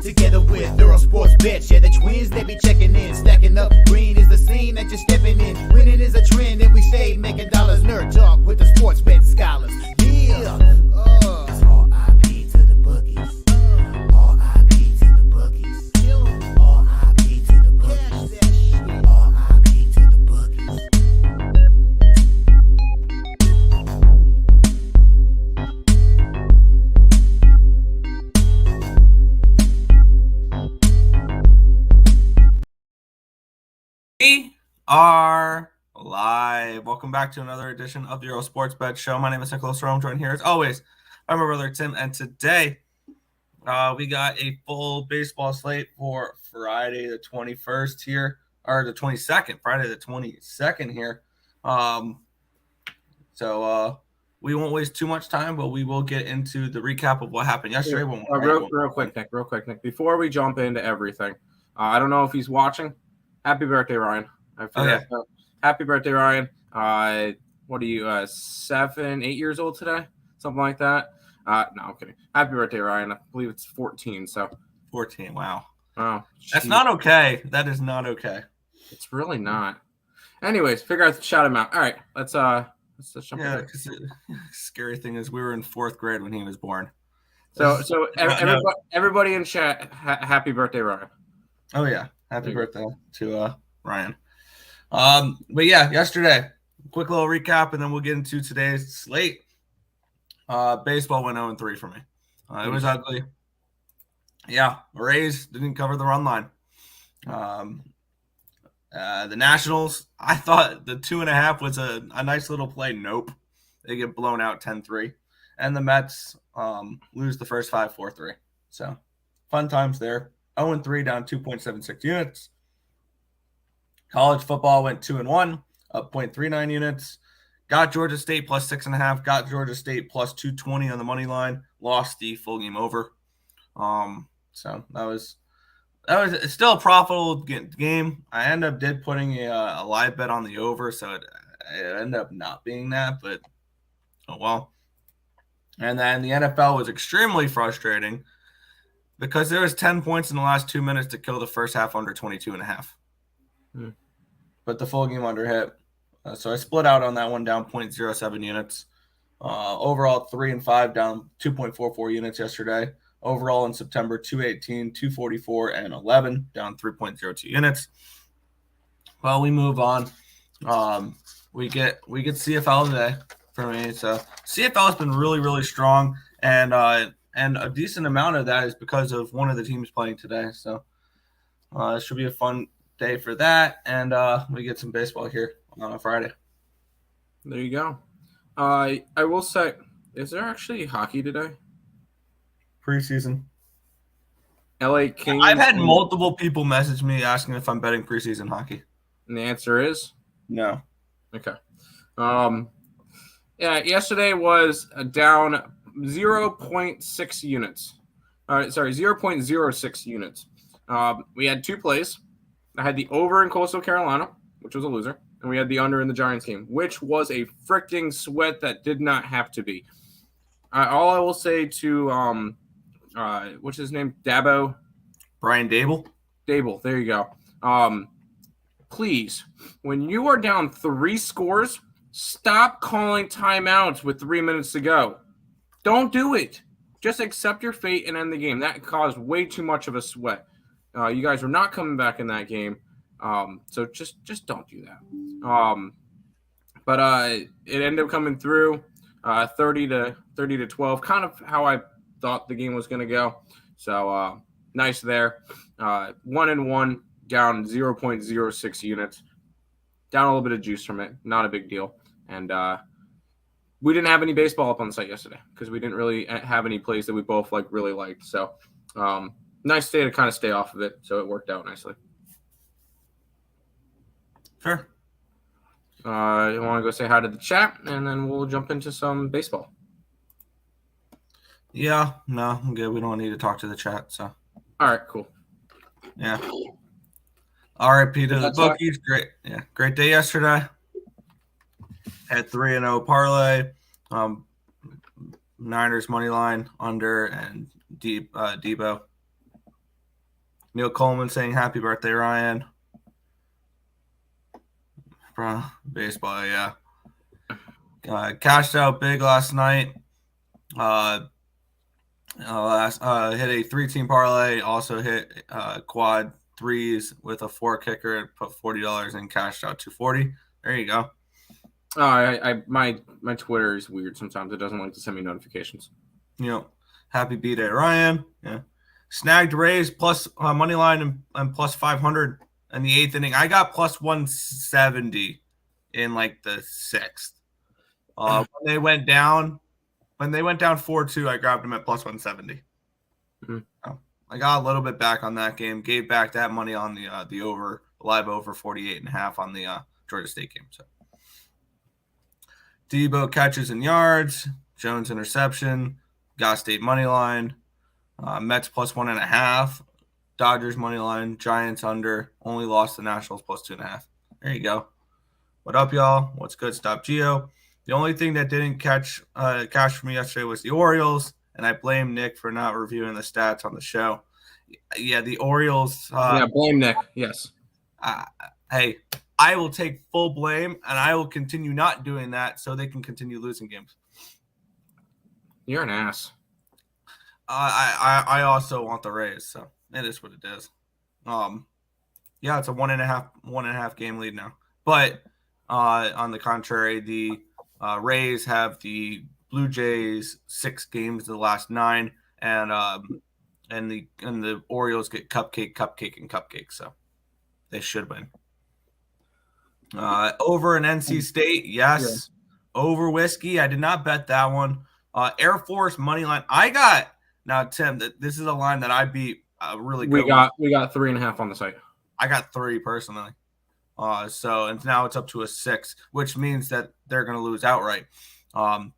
Together with Earle Sports Bets, yeah, the twins, they be checking in. Stacking up, green is the scene that you're stepping in. Winning is a trend, and we stay making dollars. Nerd talk with the sports bet scholars. Yeah, it's R.I.P. to the bookies. R.I.P. to the bookies. R.I.P. to the bookies. R.I.P. to the bookies. We are live. Welcome back to another edition of the Earle Sports Bet Show. My name is Nicholas Rome, joined here as always by my brother Tim, and today we got a full baseball slate for Friday the 21st here, or the 22nd, Friday the 22nd here. So we won't waste too much time, but we will get into the recap of what happened yesterday. Real quick, Nick. Before we jump into everything, I don't know if he's watching. Happy birthday, Ryan. Happy birthday, Ryan. What are you, 7, 8 years old today? Something like that? No, I'm kidding. Happy birthday, Ryan. I believe it's 14. So 14, wow. Oh, that's not okay. That is not okay. It's really not. Anyways, figure out to shout him out. All right, let's jump in. Because the scary thing is we were in 4th grade when he was born. So everybody in chat, happy birthday, Ryan. Oh, yeah. Happy birthday to Ryan. But yeah, yesterday, quick little recap, and then we'll get into today's slate. Baseball went 0-3 for me. It was ugly. Yeah, Rays didn't cover the run line. The Nationals, I thought the 2.5 was a nice little play. Nope. They get blown out 10-3. And the Mets lose the first 5, 4-3. So, fun times there. 0-3, down 2.76 units. College football went 2-1, up 0.39 units. Got Georgia State plus 6.5. Got Georgia State plus 220 on the money line. Lost the full game over. So that was still a profitable game. I did putting a live bet on the over, so it ended up not being that, but oh well. And then the NFL was extremely frustrating because there was 10 points in the last 2 minutes to kill the first half under 22.5. But the full game under hit. So I split out on that one, down 0.07 units. Overall, 3 and 5, down 2.44 units yesterday. Overall in September, 218, 244, and 11, down 3.02 units. Well, we move on. We get CFL today for me. So CFL has been really, really strong, and a decent amount of that is because of one of the teams playing today. So it should be a fun day for that, and we get some baseball here on a Friday. There you go. I will say, is there actually hockey today? Preseason. LA Kings. I've had multiple people message me asking if I'm betting preseason hockey. And the answer is no. Okay. Yeah, yesterday was down 0.6 units. 0.06 units. We had 2 plays. I had the over in Coastal Carolina, which was a loser, and we had the under in the Giants game, which was a freaking sweat that did not have to be. All I will say to what's his name? Dabo? Brian Dable? Dable, there you go. Please, when you are down 3 scores, stop calling timeouts with 3 minutes to go. Don't do it. Just accept your fate and end the game. That caused way too much of a sweat. You guys were not coming back in that game. So just don't do that. But it ended up coming through 30 to 12, kind of how I thought the game was going to go. So nice there. 1-1, down 0.06 units. Down a little bit of juice from it. Not a big deal. And we didn't have any baseball up on the site yesterday because we didn't really have any plays that we both really liked. So nice day to kind of stay off of it. So it worked out nicely. Sure. You want to go say hi to the chat, and then we'll jump into some baseball. Yeah, no, I'm good. We don't need to talk to the chat. So. All right, cool. Yeah. RIP to the bookies. Great day yesterday. Had 3-0 parlay. Niners money line under and Debo. Neil Coleman saying happy birthday, Ryan. Bro, baseball, yeah. Cashed out big last night. Hit a 3-team parlay. Also hit quad threes with a 4 kicker and put $40 in, cashed out $240. There you go. My Twitter is weird sometimes. It doesn't like to send me notifications. Happy B-Day, Ryan. Yeah. Snagged Rays plus money line and plus 500 in the 8th inning. I got plus 170 in like the 6th. When they went down 4-2, I grabbed them at plus 170. Mm-hmm. I got a little bit back on that game. Gave back that money on the over, live over 48.5 on the Georgia State game. So Debo catches and yards, Jones interception, Got State money line, Mets plus 1.5, Dodgers money line, Giants under, only lost the Nationals plus 2.5. There you go. What up, y'all? What's good? Stop Geo. The only thing that didn't cash for me yesterday was the Orioles, and I blame Nick for not reviewing the stats on the show. Yeah, the Orioles. Blame Nick. Yes. Hey, I will take full blame, and I will continue not doing that so they can continue losing games. You're an ass. I also want the Rays, so it is what it is. Yeah, it's a 1.5 game lead now. But on the contrary, the Rays have the Blue Jays 6 games of the last 9, and the Orioles get cupcake. So they should win. Over in NC State, yes. Yeah. Over whiskey, I did not bet that one. Air Force money line. I got now, Tim. This is a line that I beat really good. We got 3.5 on the site. I got 3 personally. So and now it's up to a 6, which means that they're going to lose outright. May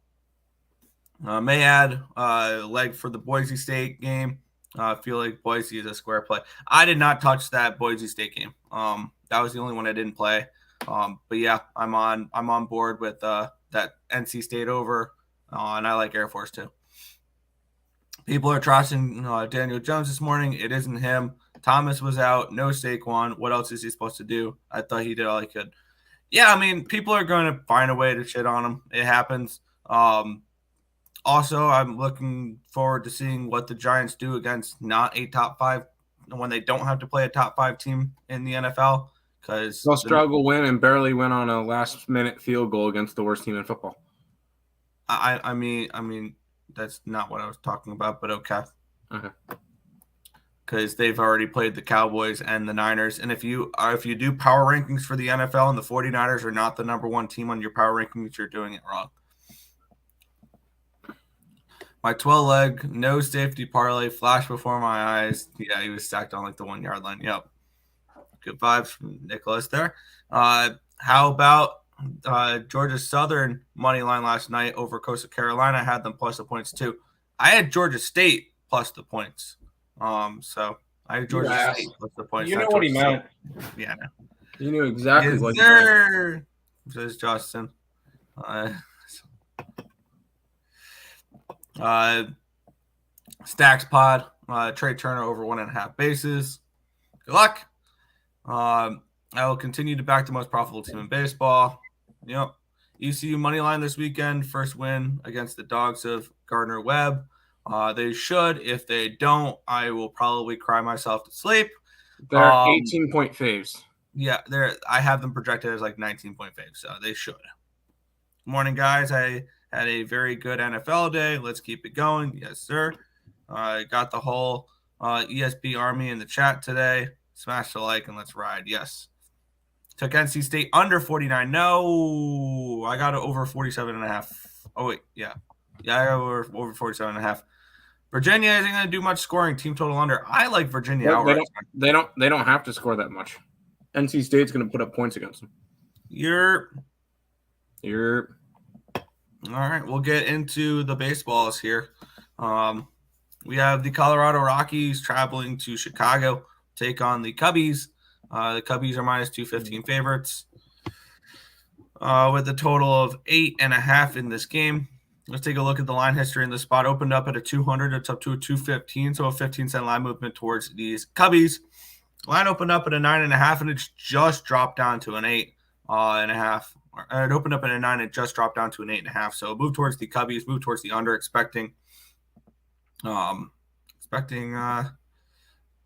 add leg for the Boise State game. I feel like Boise is a square play. I did not touch that Boise State game. That was the only one I didn't play. But yeah, I'm on board with that NC State over, and I like Air Force too. People are trashing Daniel Jones this morning. It isn't him. Thomas was out. No Saquon. What else is he supposed to do? I thought he did all he could. Yeah, I mean, people are going to find a way to shit on him. It happens. Also, I'm looking forward to seeing what the Giants do against not a top 5 when they don't have to play a top 5 team in the NFL. Because they'll struggle win and barely win on a last-minute field goal against the worst team in football. I mean, that's not what I was talking about, but okay. Okay. Because they've already played the Cowboys and the Niners, and if you do power rankings for the NFL and the 49ers are not the number 1 team on your power rankings, you're doing it wrong. My 12-leg no safety parlay flashed before my eyes. Yeah, he was stacked on like the 1-yard line. Yep. Good vibes from Nicholas there. How about Georgia Southern money line last night over Coastal Carolina? I had them plus the points too. I had Georgia State plus the points. So I had Georgia State plus the points. You know what he meant. Yeah, I know. You knew exactly what he meant. Says Justin. Stacks pod. Trey Turner over 1.5 bases. Good luck. I will continue to back the most profitable team in baseball. Yep. ECU money line this weekend. First win against the Dogs of Gardner-Webb. They should. If they don't, I will probably cry myself to sleep. They're 18-point faves. Yeah, I have them projected as like 19-point faves, so they should. Morning, guys. I had a very good NFL day. Let's keep it going. Yes, sir. I got the whole ESB Army in the chat today. Smash the like and let's ride. Yes. Took NC State under 49. No, I got it over 47.5. Oh, wait. Yeah. Yeah, I got over 47.5. Virginia isn't going to do much scoring. Team total under. I like Virginia outright. They don't have to score that much. NC State's going to put up points against them. You're all right. We'll get into the baseballs here. We have the Colorado Rockies traveling to Chicago, take on the Cubbies. The Cubbies are minus 215 favorites with a total of 8.5 in this game. Let's take a look at the line history in the spot. Opened up at a 200. It's up to a 215, so a 15-cent line movement towards these Cubbies. Line opened up at a 9.5, and it's just dropped down to an 8.5. It opened up at a 9, and just dropped down to an 8.5. So move towards the Cubbies, move towards the under, expecting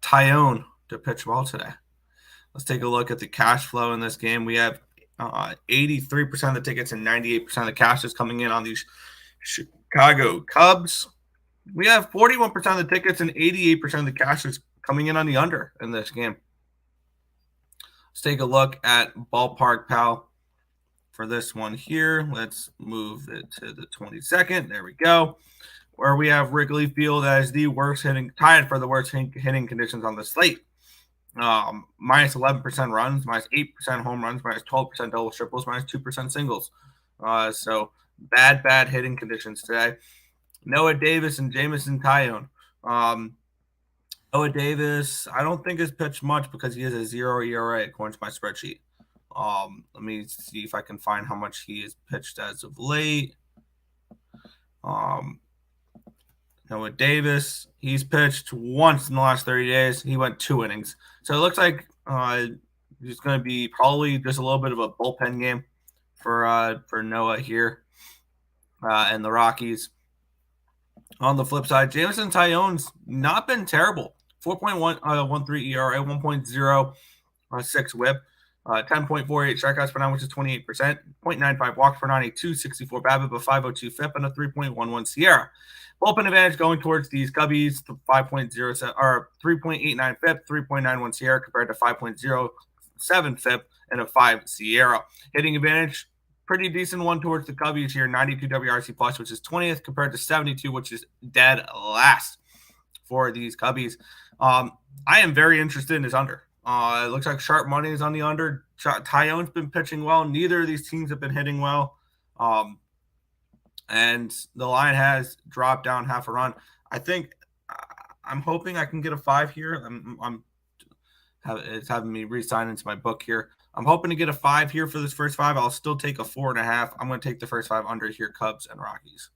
Tyone to pitch well today. Let's take a look at the cash flow in this game. We have 83% of the tickets and 98% of the cash is coming in on these Chicago Cubs. We have 41% of the tickets and 88% of the cash is coming in on the under in this game. Let's take a look at Ballpark Pal for this one here. Let's move it to the 22nd. There we go. Where we have Wrigley Field as the worst hitting, tied for the worst hitting conditions on the slate. Minus 11% runs, minus 8% home runs, minus 12% double triples, minus 2% singles. So bad hitting conditions today. Noah Davis and Jamison Tyone. Noah Davis, I don't think has pitched much because he has a 0 ERA according to my spreadsheet. Let me see if I can find how much he has pitched as of late. Noah Davis, he's pitched once in the last 30 days. He went 2 innings. So it looks like it's going to be probably just a little bit of a bullpen game for Noah here and the Rockies. On the flip side, Jamison Tyone's not been terrible. 4.13 ERA, 1.06 whip, 10.48 strikeouts per 9, which is 28%, 0.95 walks per 9, a 264 BABIP, a 502 FIP, and a 3.11 Sierra. Bullpen advantage going towards these Cubbies, 5.07 or 3.89 FIP, 3.91 Sierra compared to 5.07 FIP and a 5 Sierra. Hitting advantage, pretty decent one towards the Cubbies here, 92 WRC plus, which is 20th compared to 72, which is dead last for these Cubbies. I am very interested in his under. It looks like sharp money is on the under. Tyone's been pitching well. Neither of these teams have been hitting well. And the line has dropped down half a run. I think I'm hoping I can get a 5 here. It's having me re-sign into my book here. I'm hoping to get a 5 here for this first 5. I'll still take a 4.5. I'm going to take the first 5 under here, Cubs and Rockies.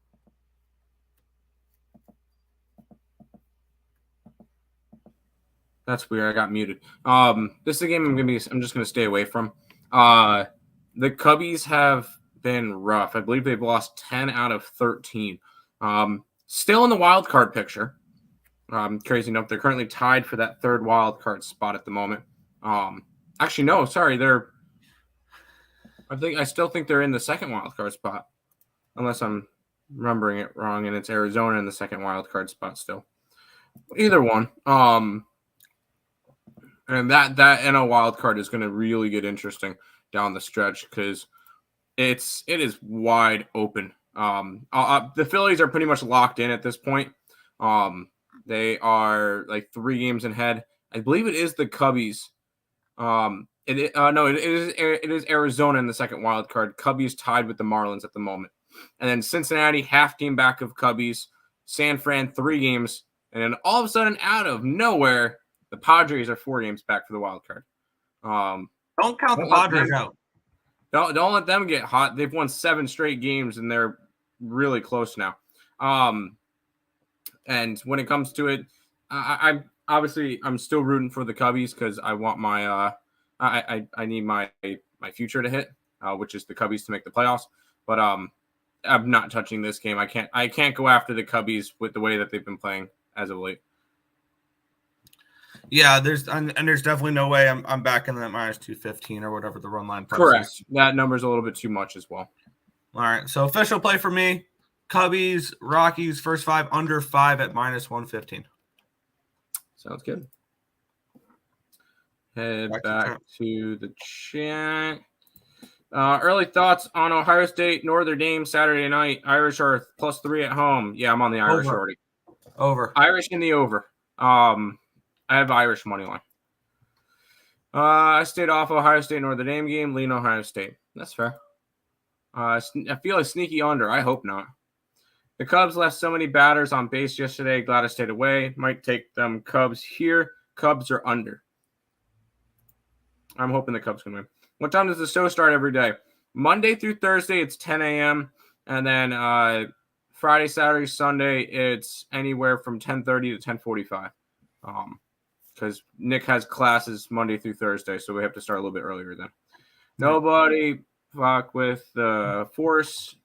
That's weird. I got muted. This is a game I'm just gonna stay away from. The Cubbies have been rough. I believe they've lost 10 out of 13. Still in the wild card picture. Crazy enough, they're currently tied for that 3rd wild card spot at the moment. Actually, no, sorry, I still think they're in the 2nd wild card spot, unless I'm remembering it wrong, and it's Arizona in the 2nd wild card spot still. Either one. And that NL wild card is going to really get interesting down the stretch because it is wide open. The Phillies are pretty much locked in at this point. They are like 3 games ahead. I believe it is the Cubbies. It is Arizona in the 2nd wild card. Cubbies tied with the Marlins at the moment, and then Cincinnati half game back of Cubbies. San Fran 3 games, and then all of a sudden, out of nowhere, the Padres are 4 games back for the wild card. Don't count the Padres out. Don't let them get hot. They've won 7 straight games, and they're really close now. And when it comes to it, I'm still rooting for the Cubbies because I want my I need my future to hit, which is the Cubbies to make the playoffs. But I'm not touching this game. I can't go after the Cubbies with the way that they've been playing as of late. Yeah, there's definitely no way I'm back in that minus 215 or whatever the run line. Correct. Is. That number's a little bit too much as well. All right. So official play for me: Cubbies, Rockies, first 5 under 5 at minus 115. Sounds good. Head back to the chat. Early thoughts on Ohio State, Notre Dame Saturday night. Irish are +3 at home. Yeah, I'm on the Irish already. Over. Irish in the over. I have Irish money line. I stayed off Ohio State Notre Dame game. Lean Ohio State. That's fair. I feel a sneaky under. I hope not. The Cubs left so many batters on base yesterday. Glad I stayed away. Might take them Cubs here. Cubs are under. I'm hoping the Cubs can win. What time does the show start every day? Monday through Thursday, it's 10 a.m. And then Friday, Saturday, Sunday, it's anywhere from 10:30 to 10:45. Because Nick has classes Monday through Thursday, so we have to start a little bit earlier then. Nobody fuck with the Force.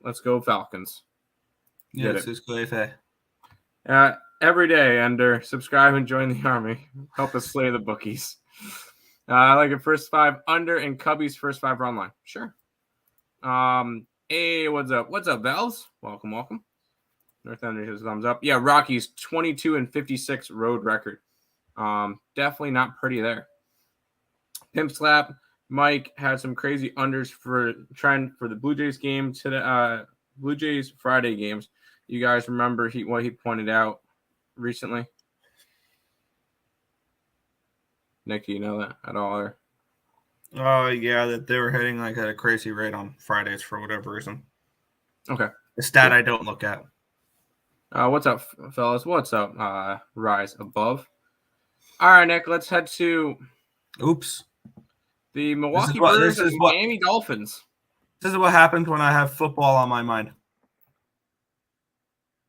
Let's go Falcons. Yes, it's good. Every day, Ender. Subscribe and join the army. Help us slay the bookies. I like it. First 5 under and Cubbies first 5 run line. Sure. Hey, what's up? What's up, Bells? Welcome. North Ender his thumbs up. Yeah, Rockies 22-56 road record. Definitely not pretty there. Pimp Slap. Mike had some crazy unders for the Blue Jays game to the Blue Jays Friday games. You guys remember what he pointed out recently? Nick, do you know that at all? Or? Yeah, that they were hitting like at a crazy rate on Fridays for whatever reason. Okay. A stat I don't look at. What's up, fellas? What's up? Rise above. All right, Nick, let's head to the Milwaukee Brewers and Miami Dolphins. This is what happens when I have football on my mind.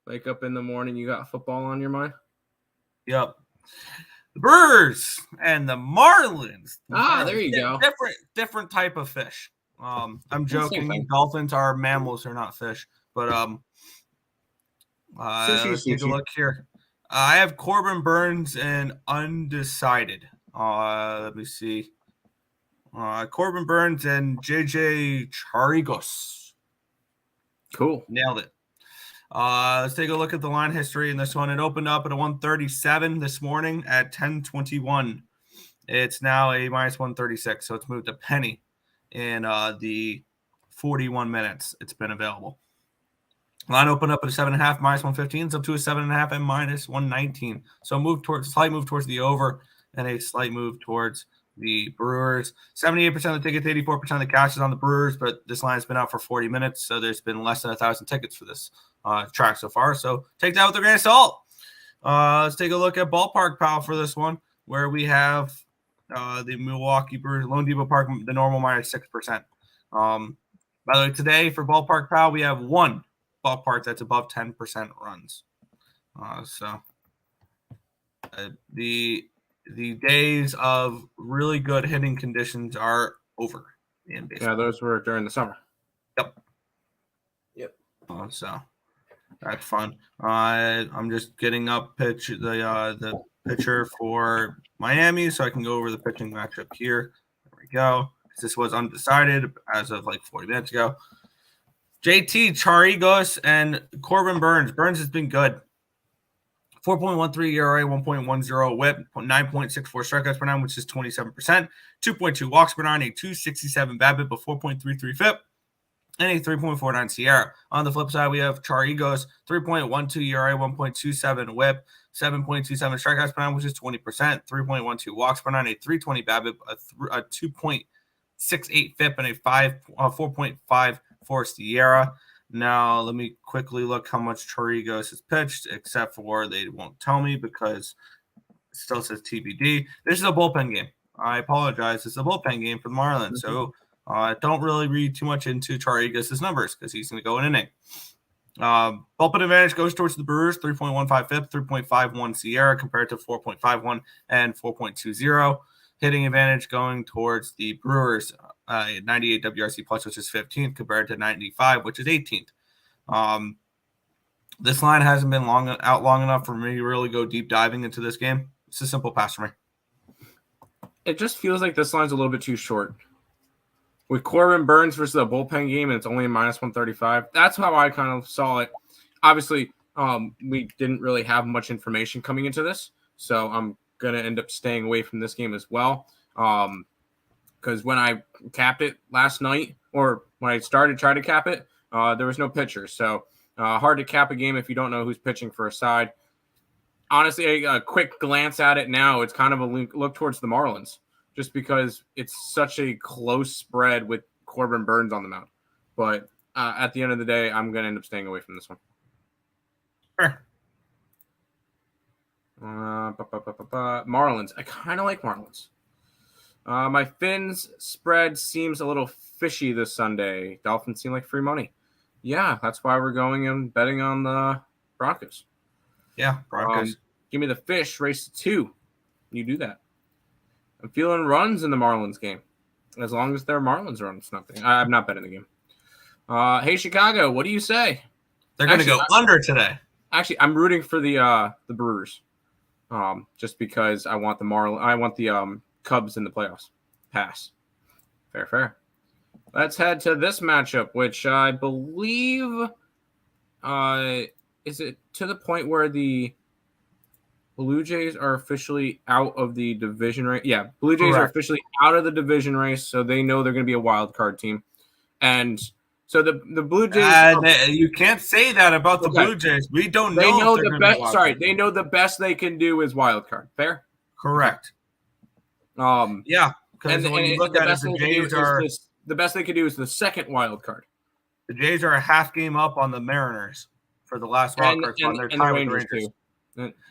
Wake up in the morning, you got football on your mind? Yep. The Brewers and the Marlins. There you go. Different type of fish. I'm joking. Dolphins are mammals, they're not fish. But let's take a look here. I have Corbin Burns and undecided. Let me see. Corbin Burns and JJ Charigos. Cool. Nailed it. Let's take a look at the line history in this one. It opened up at a 137 this morning at 10:21. It's now a minus 136, so it's moved a penny in the 41 minutes it's been available. Line opened up at a 7.5, minus 115. It's up to a 7.5 and minus 119. So slight move towards the over and a slight move towards the Brewers. 78% of the tickets, 84% of the cash is on the Brewers, but this line has been out for 40 minutes, so there's been less than 1,000 tickets for this track so far. So take that with a grain of salt. Let's take a look at Ballpark Pal for this one, where we have the Milwaukee Brewers, Lone Depot Park, the normal minus 6%. By the way, today for Ballpark Pal, we have one ballpark that's above 10% runs. The days of really good hitting conditions are over in baseball. Yeah, those were during the summer. Yep. So that's fun. I'm just getting up the pitcher for Miami so I can go over the pitching matchup here. There we go. This was undecided as of like 40 minutes ago. JT Charigos and Corbin Burns. Burns has been good. 4.13 ERA, 1.10 whip, 9.64 strikeouts per nine, which is 27%. 2.2 walks per nine, a 2.67 BABIP, a 4.33 FIP, and a 3.49 Sierra. On the flip side, we have Charigos, 3.12 ERA, 1.27 whip, 7.27 strikeouts per nine, which is 20%. 3.12 walks per nine, a 3.20 BABIP, a 2.68 FIP, and a 4.54 Sierra. Now, let me quickly look how much Charigos has pitched, except for they won't tell me because it still says TBD. This is a bullpen game. I apologize. It's a bullpen game for the Marlins. So don't really read too much into Charigos' numbers because he's going to go in an inning. Bullpen advantage goes towards the Brewers, 3.15 FIP, 3.51 Sierra compared to 4.51 and 4.20. Hitting advantage going towards the Brewers, 98 WRC plus, which is 15th, compared to 95, which is 18th. This line hasn't been long enough for me to really go deep diving into this game. It's a simple pass for me. It just feels like this line's a little bit too short. With Corbin Burns versus a bullpen game, and it's only a minus 135. That's how I kind of saw it. Obviously, we didn't really have much information coming into this, so I'm going to end up staying away from this game as well. Because when I capped it last night, or when I tried to cap it, there was no pitcher. So hard to cap a game if you don't know who's pitching for a side. Honestly, a quick glance at it now, it's kind of a look towards the Marlins, just because it's such a close spread with Corbin Burns on the mound. But at the end of the day, I'm going to end up staying away from this one. Sure. Marlins. I kind of like Marlins. My Finns spread seems a little fishy this Sunday. Dolphins seem like free money. Yeah, that's why we're going and betting on the Broncos. Yeah, Broncos. Give me the fish, race to 2. You do that. I'm feeling runs in the Marlins game. As long as they're Marlins runs, nothing. I'm not betting the game. Hey, Chicago, what do you say? They're going to go under today. Actually, I'm rooting for the Brewers, just because I want the Cubs in the playoffs. Pass. Fair. Let's head to this matchup, which I believe is it to the point where the Blue Jays are officially out of the division race? Yeah, Blue Jays are officially out of the division race, so they know they're going to be a wild card team. And so the Blue Jays you can't say that about the Blue Jays. We don't know. They know the best. Sorry, they know the best they can do is wild card. Fair. Correct. Yeah, because when you look at it, the Jays are the best they can do is the second wild card. The Jays are a half game up on the Mariners for the last wild card spot. They're tied with the Rangers too.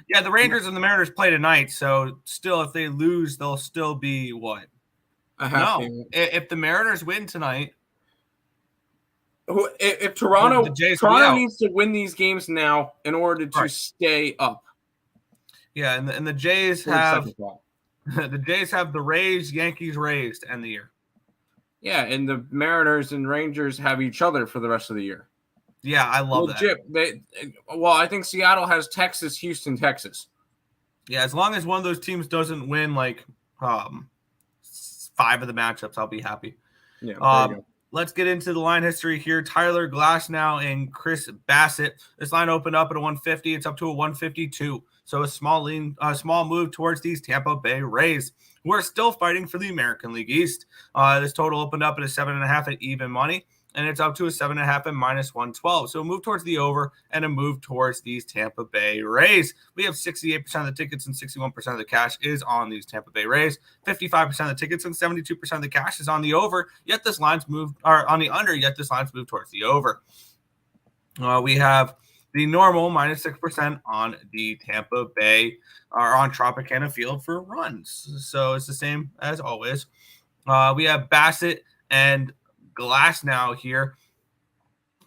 Yeah, the Rangers and the Mariners play tonight, so still, if they lose, they'll still be what? If the Mariners win tonight. If Toronto needs to win these games now in order to stay up. Yeah, and the Jays have the Rays, Yankees, Rays to end the year. Yeah, and the Mariners and Rangers have each other for the rest of the year. Yeah, I love that. I think Seattle has Texas, Houston, Texas. Yeah, as long as one of those teams doesn't win 5 of the matchups, I'll be happy. Yeah. Let's get into the line history here. Tyler Glasnow and Chris Bassett. This line opened up at a 150. It's up to a 152. So a small move towards these Tampa Bay Rays, who are still fighting for the American League East. This total opened up at a 7.5 at even money, and it's up to a 7.5 at -112. So a move towards the over and a move towards these Tampa Bay Rays. We have 68% of the tickets and 61% of the cash is on these Tampa Bay Rays. 55% of the tickets and 72% of the cash is on the over. Yet this line's moved, or on the under. Yet this line's moved towards the over. We have the normal -6% on the Tampa Bay, or on Tropicana Field for runs. So it's the same as always. We have Bassett and Glasnow here.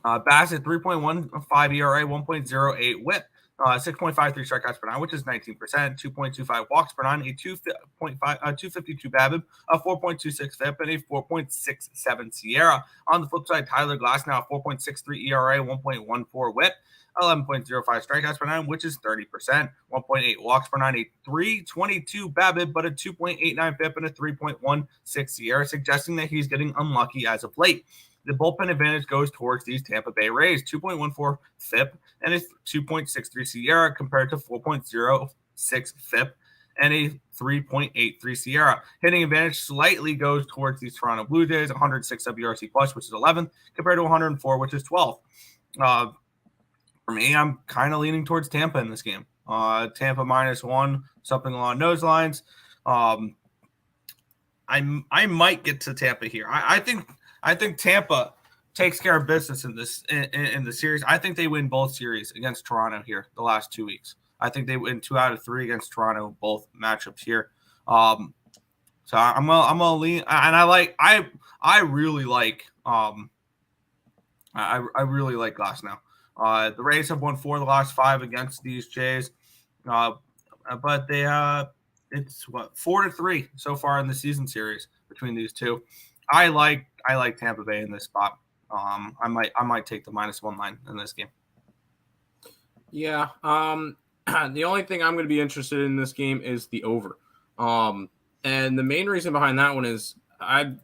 Bassett 3.15 ERA, 1.08 WHIP, 6.53 strikeouts per nine, which is 19%, 2.25 walks per nine, a 252 BABIP, a 4.26 FIP, and a 4.67 SIERA. On the flip side, Tyler Glasnow, 4.63 ERA, 1.14 WHIP, 11.05 strikeouts per nine, which is 30%, 1.8 walks per nine, a 3.22 BABIP, but a 2.89 FIP and a 3.16 SIERA, suggesting that he's getting unlucky as of late. The bullpen advantage goes towards these Tampa Bay Rays, 2.14 FIP and a 2.63 SIERA compared to 4.06 FIP and a 3.83 SIERA. Hitting advantage slightly goes towards these Toronto Blue Jays, 106 WRC plus, which is 11th, compared to 104, which is 12th. For me, I'm kind of leaning towards Tampa in this game. Tampa -1, something along those lines. I might get to Tampa here. I think Tampa takes care of business in this in the series. I think they win both series against Toronto here the last 2 weeks. I think they win 2 out of 3 against Toronto, both matchups here. So I'm gonna lean, and I really like Glasnow. The Rays have won 4 of the last 5 against these Jays, but they it's 4-3 so far in the season series between these two. I like Tampa Bay in this spot. I might take the -1 line in this game. Yeah. The only thing I'm going to be interested in this game is the over. And the main reason behind that one is I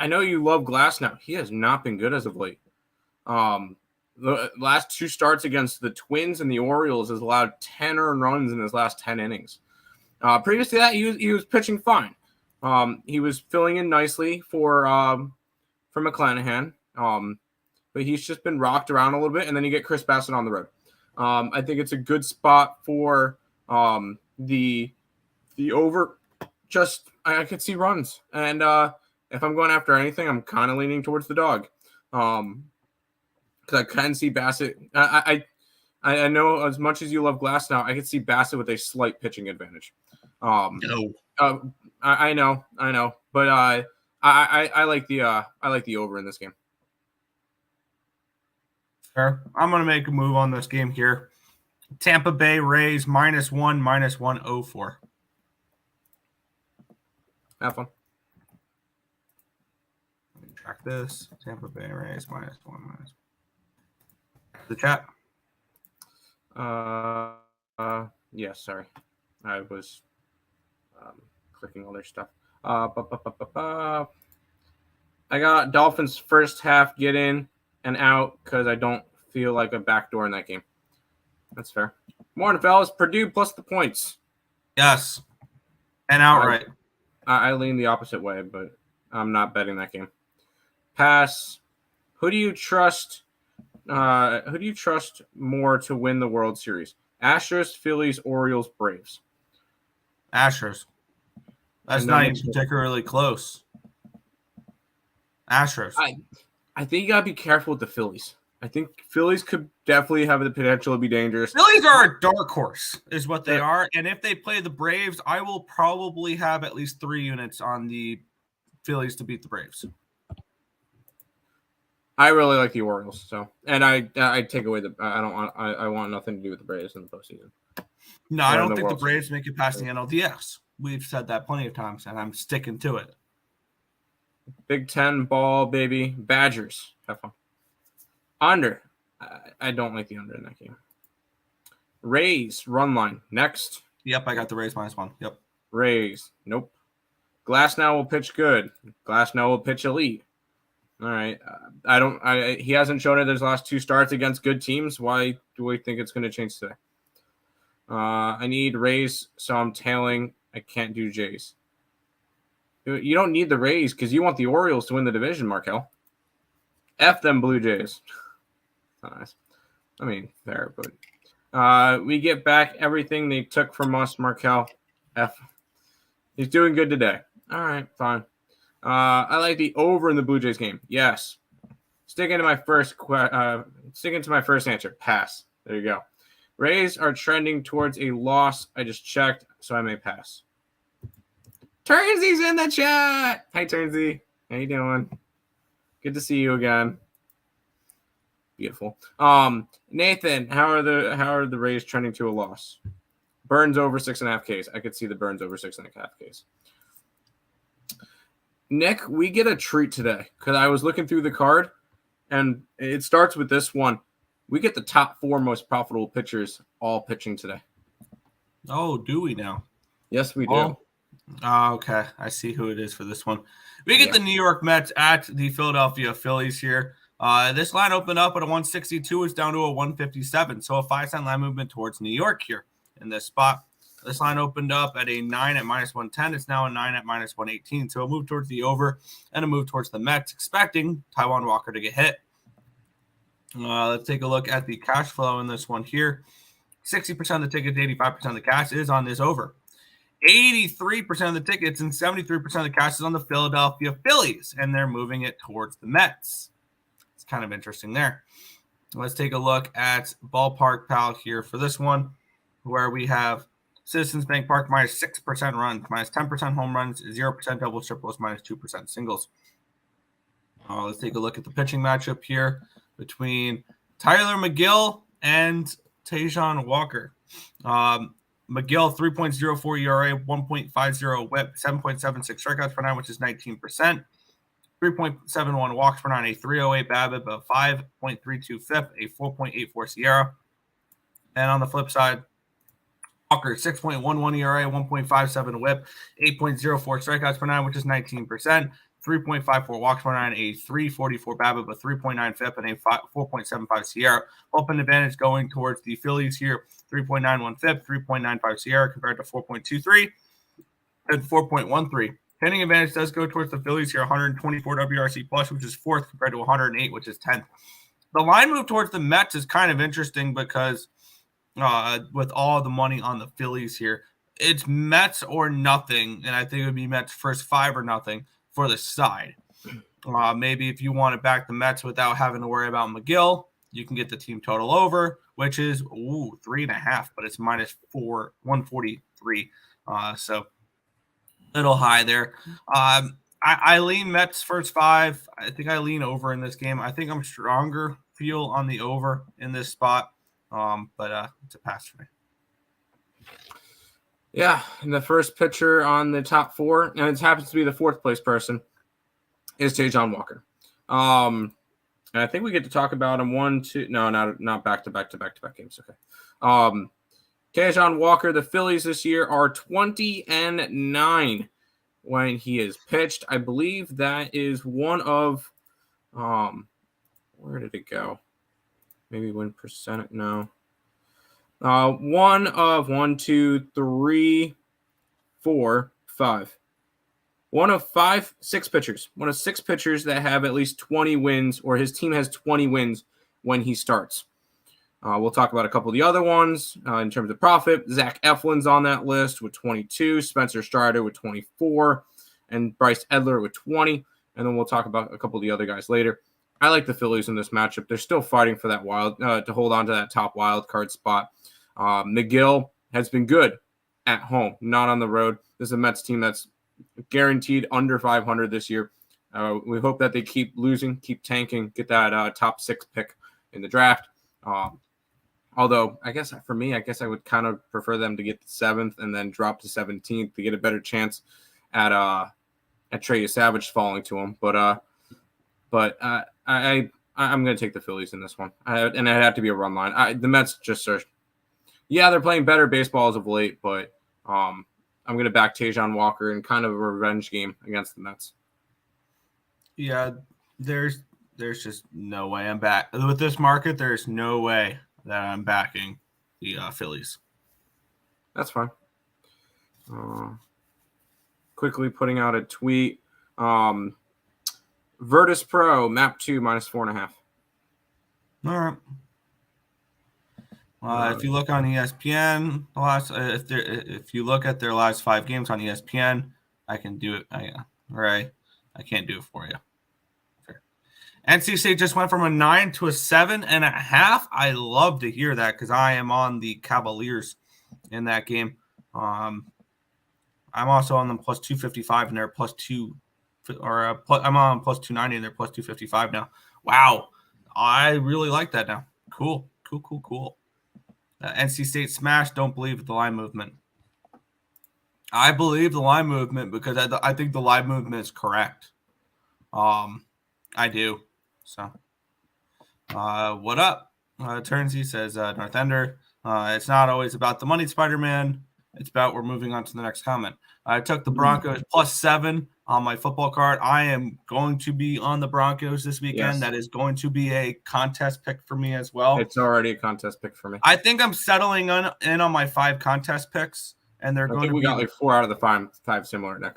know you love Glasnow. He has not been good as of late. The last 2 starts against the Twins and the Orioles has allowed 10 earned runs in his last 10 innings. Previous to that, he was pitching fine. He was filling in nicely for McClanahan, but he's just been rocked around a little bit, and then you get Chris Bassett on the road. I think it's a good spot for the over. Just I could see runs, and if I'm going after anything, I'm kind of leaning towards the dog, because I can see Bassett. I know as much as you love Glasnow, I could see Bassett with a slight pitching advantage. No. I know, but I like the over in this game. Sure. I'm going to make a move on this game here. Tampa Bay Rays -1, -104. Have fun. Let me track this. Tampa Bay Rays -1, The chat. Yeah, sorry. I was clicking other stuff. I got Dolphins first half get in and out because I don't feel like a backdoor in that game. That's fair. Morning, fellas. Purdue plus the points. Yes. And outright. I lean the opposite way, but I'm not betting that game. Pass. Who do you trust? Who do you trust more to win the World Series? Astros, Phillies, Orioles, Braves. Astros. That's not even particularly close. Astros. I think you gotta be careful with the Phillies. I think Phillies could definitely have the potential to be dangerous. Phillies are a dark horse, is what they are. And if they play the Braves, I will probably have at least 3 units on the Phillies to beat the Braves. I really like the Orioles, so and I take away the I want nothing to do with the Braves in the postseason. No, I don't think the Braves make it past the NLDS. We've said that plenty of times, and I'm sticking to it. Big Ten ball, baby. Badgers. Have fun. Under. I don't like the under in that game. Rays. Run line. Next. Yep, I got the Rays -1. Yep. Rays. Nope. Glasnow will pitch good. Glasnow will pitch elite. All right. He hasn't shown it his last 2 starts against good teams. Why do we think it's going to change today? I need Rays, so I'm tailing. I can't do Jays. You don't need the Rays because you want the Orioles to win the division, Markel. F them Blue Jays. Nice. I mean, fair, but we get back everything they took from us, Markel. F. He's doing good today. All right, fine. I like the over in the Blue Jays game. Yes. Sticking to my first answer. Pass. There you go. Rays are trending towards a loss. I just checked, so I may pass. Turnsy's in the chat. Hi, Turnsy. How you doing? Good to see you again. Beautiful. Nathan, how are the Rays trending to a loss? Burns over 6.5 Ks. I could see the Burns over 6.5 Ks. Nick, we get a treat today because I was looking through the card, and it starts with this one. We get the top 4 most profitable pitchers all pitching today. Oh, do we now? Yes, we do. Okay. I see who it is for this one. We get the New York Mets at the Philadelphia Phillies here. This line opened up at a 162. It's down to a 157. So a 5-cent line movement towards New York here in this spot. This line opened up at a 9 at -110. It's now a 9 at -118. So a move towards the over and a move towards the Mets, expecting Taijuan Walker to get hit. Let's take a look at the cash flow in this one here. 60% of the tickets, 85% of the cash is on this over. 83% of the tickets and 73% of the cash is on the Philadelphia Phillies, and they're moving it towards the Mets. It's kind of interesting there. Let's take a look at Ballpark Pal here for this one, where we have Citizens Bank Park -6% runs, -10% home runs, 0% doubles, triples, -2% singles. Let's take a look at the pitching matchup here between Tyler McGill and Taijuan Walker. McGill, 3.04 ERA, 1.50 whip, 7.76 strikeouts per 9, which is 19%. 3.71 walks per 9, a 308 BABIP, a 5.32 FIP, a 4.84 SIERA. And on the flip side, Walker, 6.11 ERA, 1.57 whip, 8.04 strikeouts per 9, which is 19%. 3.54 walks per 9, a 3.44 BABIP, a 3.9 FIP, and a 4.75 SIERA. Open advantage going towards the Phillies here. 3.91 FIP, 3.95 SIERA compared to 4.23 and 4.13. Hitting advantage does go towards the Phillies here. 124 WRC plus, which is 4th compared to 108, which is 10th. The line move towards the Mets is kind of interesting because with all the money on the Phillies here, it's Mets or nothing, and I think it would be Mets first 5 or nothing for the side. Maybe if you want to back the Mets without having to worry about McGill, you can get the team total over, which is 3.5, but it's -4, 143. So a little high there. I lean Mets first 5. I think I lean over in this game. I think I'm stronger feel on the over in this spot, but it's a pass for me. Yeah, and the first pitcher on the top 4, and it happens to be the 4th place person, is Tajon Walker. And I think we get to talk about him not back-to-back games. Okay. Tajon Walker, the Phillies this year are 20-9 when he is pitched. I believe that is one of where did it go? Maybe win percent. No. One of 1, 2, 3, 4, 5. One of 6 pitchers. One of 6 pitchers that have at least 20 wins, or his team has 20 wins when he starts. We'll talk about a couple of the other ones in terms of profit. Zach Eflin's on that list with 22, Spencer Strider with 24, and Bryce Edler with 20. And then we'll talk about a couple of the other guys later. I like the Phillies in this matchup. They're still fighting for that to hold on to that top wild card spot. McGill has been good at home, not on the road. This is a Mets team that's guaranteed under 500 this year. We hope that they keep losing, keep tanking, get that top 6 pick in the draft. Although, I guess for me, I would kind of prefer them to get the 7th and then drop to 17th to get a better chance at Trey Savage falling to him. But I'm going to take the Phillies in this one, and it had to be a run line. The Mets just are, they're playing better baseball as of late, but I'm going to back Tajon Walker in kind of a revenge game against the Mets. Yeah, there's just no way I'm back with this market. There's no way that I'm backing the Phillies. That's fine. Quickly putting out a tweet. Virtus Pro map 2 -4.5. All right. If you look on ESPN, if you look at their last 5 games on ESPN, I can do it. I can't do it for you. Fair. NC State just went from a 9 to a 7.5. I love to hear that because I am on the Cavaliers in that game. I'm also on them plus 255 and they're plus 2, I'm on plus 290 and they're plus 255 now. Wow, I really like that now. Cool. NC State smash. Don't believe the line movement. I believe the line movement because I think the line movement is correct. I do. So, what up? Turnsey says North Ender. It's not always about the money, Spider-Man. It's about we're moving on to the next comment. I took the Broncos plus 7 on my football card. I am going to be on the Broncos this weekend. Yes. That is going to be a contest pick for me as well. It's already a contest pick for me. I think I'm settling in on my 5 contest picks, and they're going to be. We got like 4 out of the 5 similar, Nick.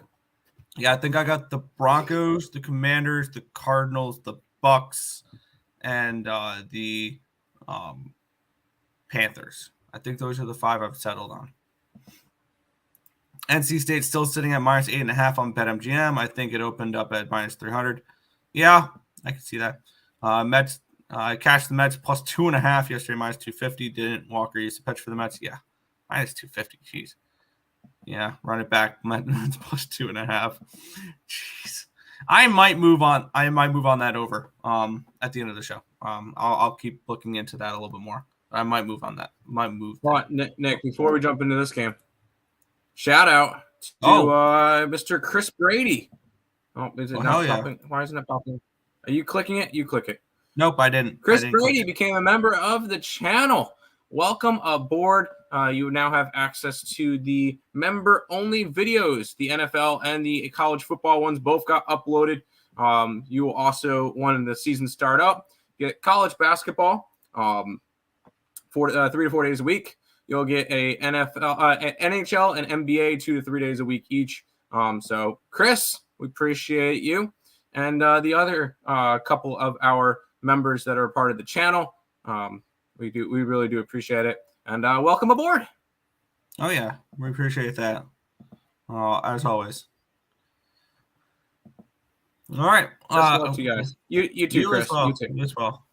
Yeah, I think I got the Broncos, the Commanders, the Cardinals, the Bucks, and the Panthers. I think those are the 5 I've settled on. NC State's still sitting at minus 8.5 on BetMGM. I think it opened up at minus 300. Yeah, I can see that. Mets, I cashed the Mets plus 2.5 yesterday, minus 250. Didn't Walker use the pitch for the Mets? Yeah, minus 250. Jeez. Yeah, run it back. Mets plus 2.5. Jeez. I might move on that over at the end of the show. I'll keep looking into that a little bit more. I might move on that. Nick, before we jump into this game, shout out to Mr. Chris Brady. Oh, is it not popping? Yeah. Why isn't it popping? Are you clicking it? You click it. Nope, I didn't. Chris Brady became a member of the channel. Welcome aboard. You now have access to the member-only videos. The NFL and the college football ones both got uploaded. You will also, when the season start up, get college basketball 3 to 4 days a week. You'll get a NHL and NBA 2 to 3 days a week each. So, Chris, we appreciate you. And the other couple of our members that are part of the channel, we really do appreciate it. And welcome aboard. Oh, yeah. We appreciate that. As always. All right. Love to you guys. You too, Chris. You as well.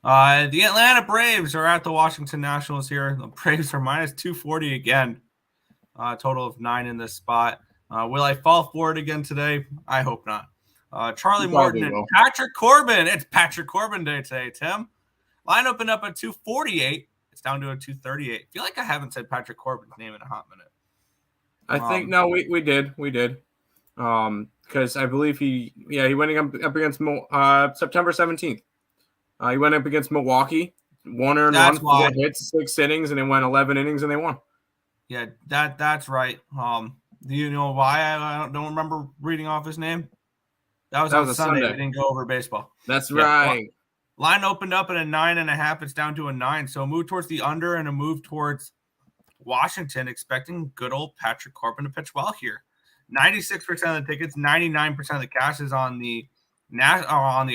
The Atlanta Braves are at the Washington Nationals here. The Braves are minus 240 again. Total of 9 in this spot. Will I fall for it again today? I hope not. Charlie You Morton probably and will. Patrick Corbin. It's Patrick Corbin day today, Tim. Line opened up at 248. It's down to a 238. I feel like I haven't said Patrick Corbin's name in a hot minute. I think no, we did. Because I believe he went up against September 17th. He went up against Milwaukee, 1 earned run, 4 hits, 6 innings, and then went 11 innings and they won. Yeah, that's right. Do you know why I don't remember reading off his name? That was on Sunday. We didn't go over baseball. That's right. Line opened up at a 9.5. It's down to a 9. So a move towards the under and a move towards Washington, expecting good old Patrick Corbin to pitch well here. 96% of the tickets, 99% of the cash is on the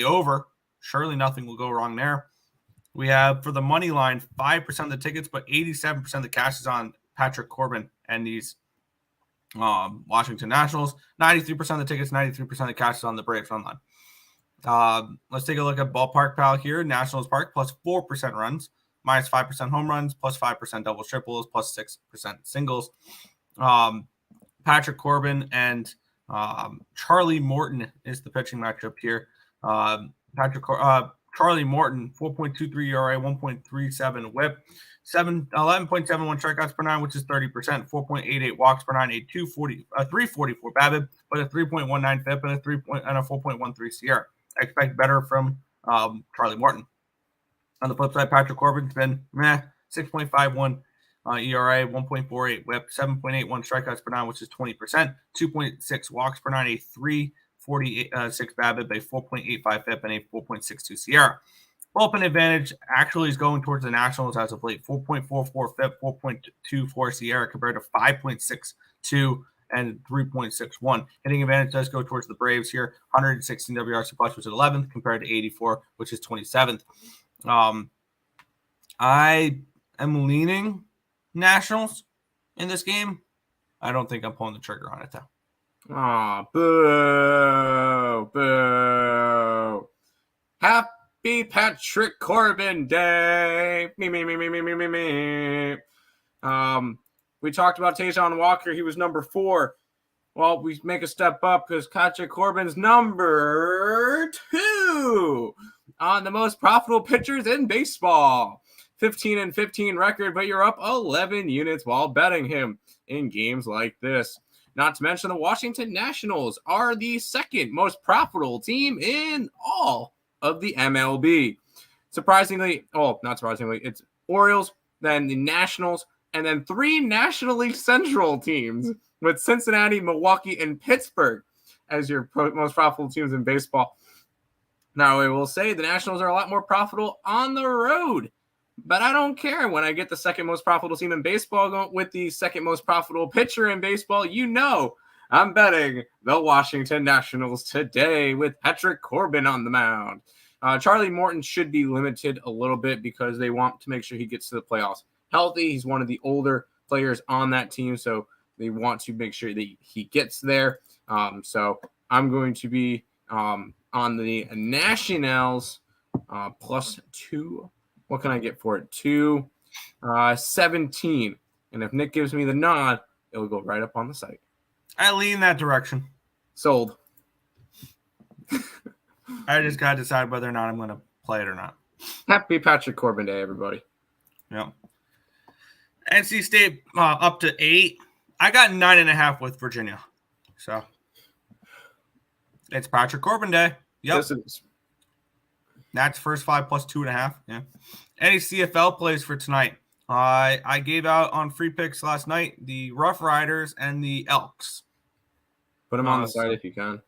over. Surely nothing will go wrong there. We have for the money line 5% of the tickets, but 87% of the cash is on Patrick Corbin and these Washington Nationals. 93% of the tickets, 93% of the cash is on the Braves run line. Let's take a look at Ballpark Pal here. Nationals Park plus 4% runs, minus 5% home runs, plus 5% doubles, triples, plus 6% singles. Patrick Corbin and Charlie Morton is the pitching matchup here. Charlie Morton, 4.23 ERA, 1.37 WHIP, 11.71 strikeouts per 9, which is 30%, 4.88 walks per 9, a 344 BABIP, but a 3.19 FIP and a 4.13 CR. I expect better from Charlie Morton. On the flip side, Patrick Corbin's been 6.51 ERA, 1.48 WHIP, 7.81 strikeouts per 9, which is 20%, 2.6 walks per 9, a 3.46 BABIP, a 4.85 FIP, and a 4.62 CR. Bullpen advantage actually is going towards the Nationals as of late. 4.44 FIP, 4.24 CR compared to 5.62 and 3.61. Hitting advantage does go towards the Braves here. 116 WRC plus, which is 11th, compared to 84, which is 27th. I am leaning Nationals in this game. I don't think I'm pulling the trigger on it, though. Aw, boo, boo. Happy Patrick Corbin Day. Me. We talked about Tajon Walker. He was number 4. Well, we make a step up because Patrick Corbin's number 2 on the most profitable pitchers in baseball. 15-15 record, but you're up 11 units while betting him in games like this. Not to mention the Washington Nationals are the second most profitable team in all of the MLB. Not surprisingly, it's Orioles, then the Nationals, and then 3 National League Central teams with Cincinnati, Milwaukee, and Pittsburgh as your most profitable teams in baseball. Now, I will say the Nationals are a lot more profitable on the road, but I don't care when I get the second most profitable team in baseball going with the second most profitable pitcher in baseball. You know I'm betting the Washington Nationals today with Patrick Corbin on the mound. Charlie Morton should be limited a little bit because they want to make sure he gets to the playoffs healthy. He's one of the older players on that team, so they want to make sure that he gets there. So I'm going to be on the Nationals plus 2. What can I get for it? 217. And if Nick gives me the nod, it'll go right up on the site. I lean that direction. Sold. I just got to decide whether or not I'm going to play it or not. Happy Patrick Corbin Day, everybody. Yeah. NC State up to 8. I got 9.5 with Virginia. So it's Patrick Corbin Day. Yep. Yes, it is. That's first 5 plus 2.5. Yeah. Any CFL plays for tonight? I gave out on free picks last night the Rough Riders and the Elks. Put them on the site if you can.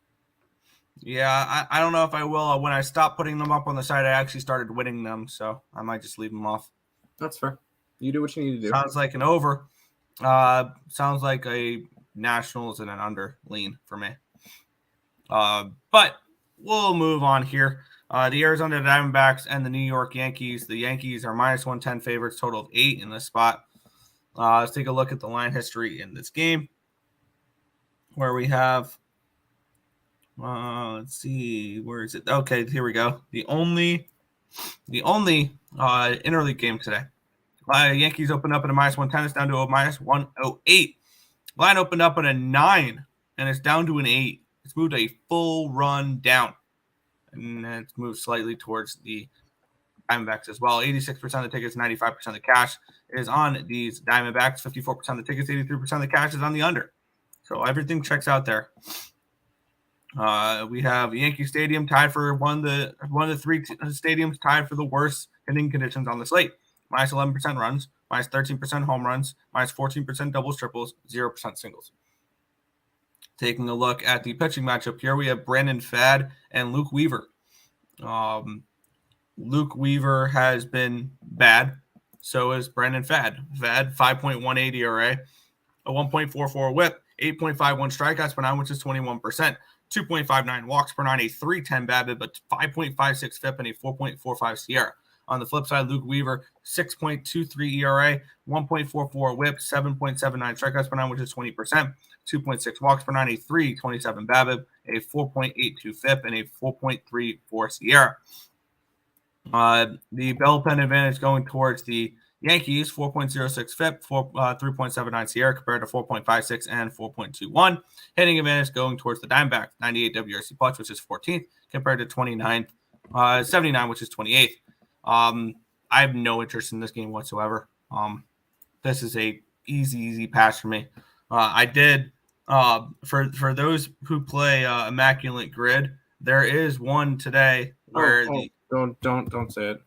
Yeah, I don't know if I will. When I stopped putting them up on the site, I actually started winning them, so I might just leave them off. That's fair. You do what you need to do. Sounds like an over. Sounds like a Nationals and an under lean for me. But we'll move on here. The Arizona Diamondbacks and the New York Yankees. The Yankees are minus 110 favorites, total of 8 in this spot. Let's take a look at the line history in this game, where we have. Let's see, where is it? Okay, here we go. The only interleague game today. Yankees opened up at a minus 110. It's down to a minus 108. Line opened up at a 9, and it's down to an 8. It's moved a full run down. And it's moved slightly towards the Diamondbacks as well. 86% of the tickets, 95% of the cash is on these Diamondbacks. 54% of the tickets, 83% of the cash is on the under. So everything checks out there. We have Yankee Stadium tied for one of the three stadiums tied for the worst hitting conditions on the slate. Minus 11% runs, minus 13% home runs, minus 14% doubles, triples, 0% singles. Taking a look at the pitching matchup here, we have Brandon Pfaadt and Luke Weaver. Luke Weaver has been bad. So is Brandon Pfaadt. Pfaadt, 5.18 ERA, a 1.44 whip, 8.51 strikeouts per nine, which is 21%. 2.59 walks per nine, a 3.10 BABIP, but 5.56 FIP, and a 4.45 Sierra. On the flip side, Luke Weaver, 6.23 ERA, 1.44 whip, 7.79 strikeouts per nine, which is 20%. 2.6 walks per nine, a 3.27 BABIP, a 4.82 FIP, and a 4.34 Sierra. The bullpen advantage going towards the Yankees, 4.06 FIP, 3.79 Sierra compared to 4.56 and 4.21. Hitting advantage going towards the Diamondbacks, 98 WRC plus, which is 14th, compared to 79, which is 28th. I have no interest in this game whatsoever. This is a easy pass for me. I did for those who play Immaculate Grid. There is one today where don't say it.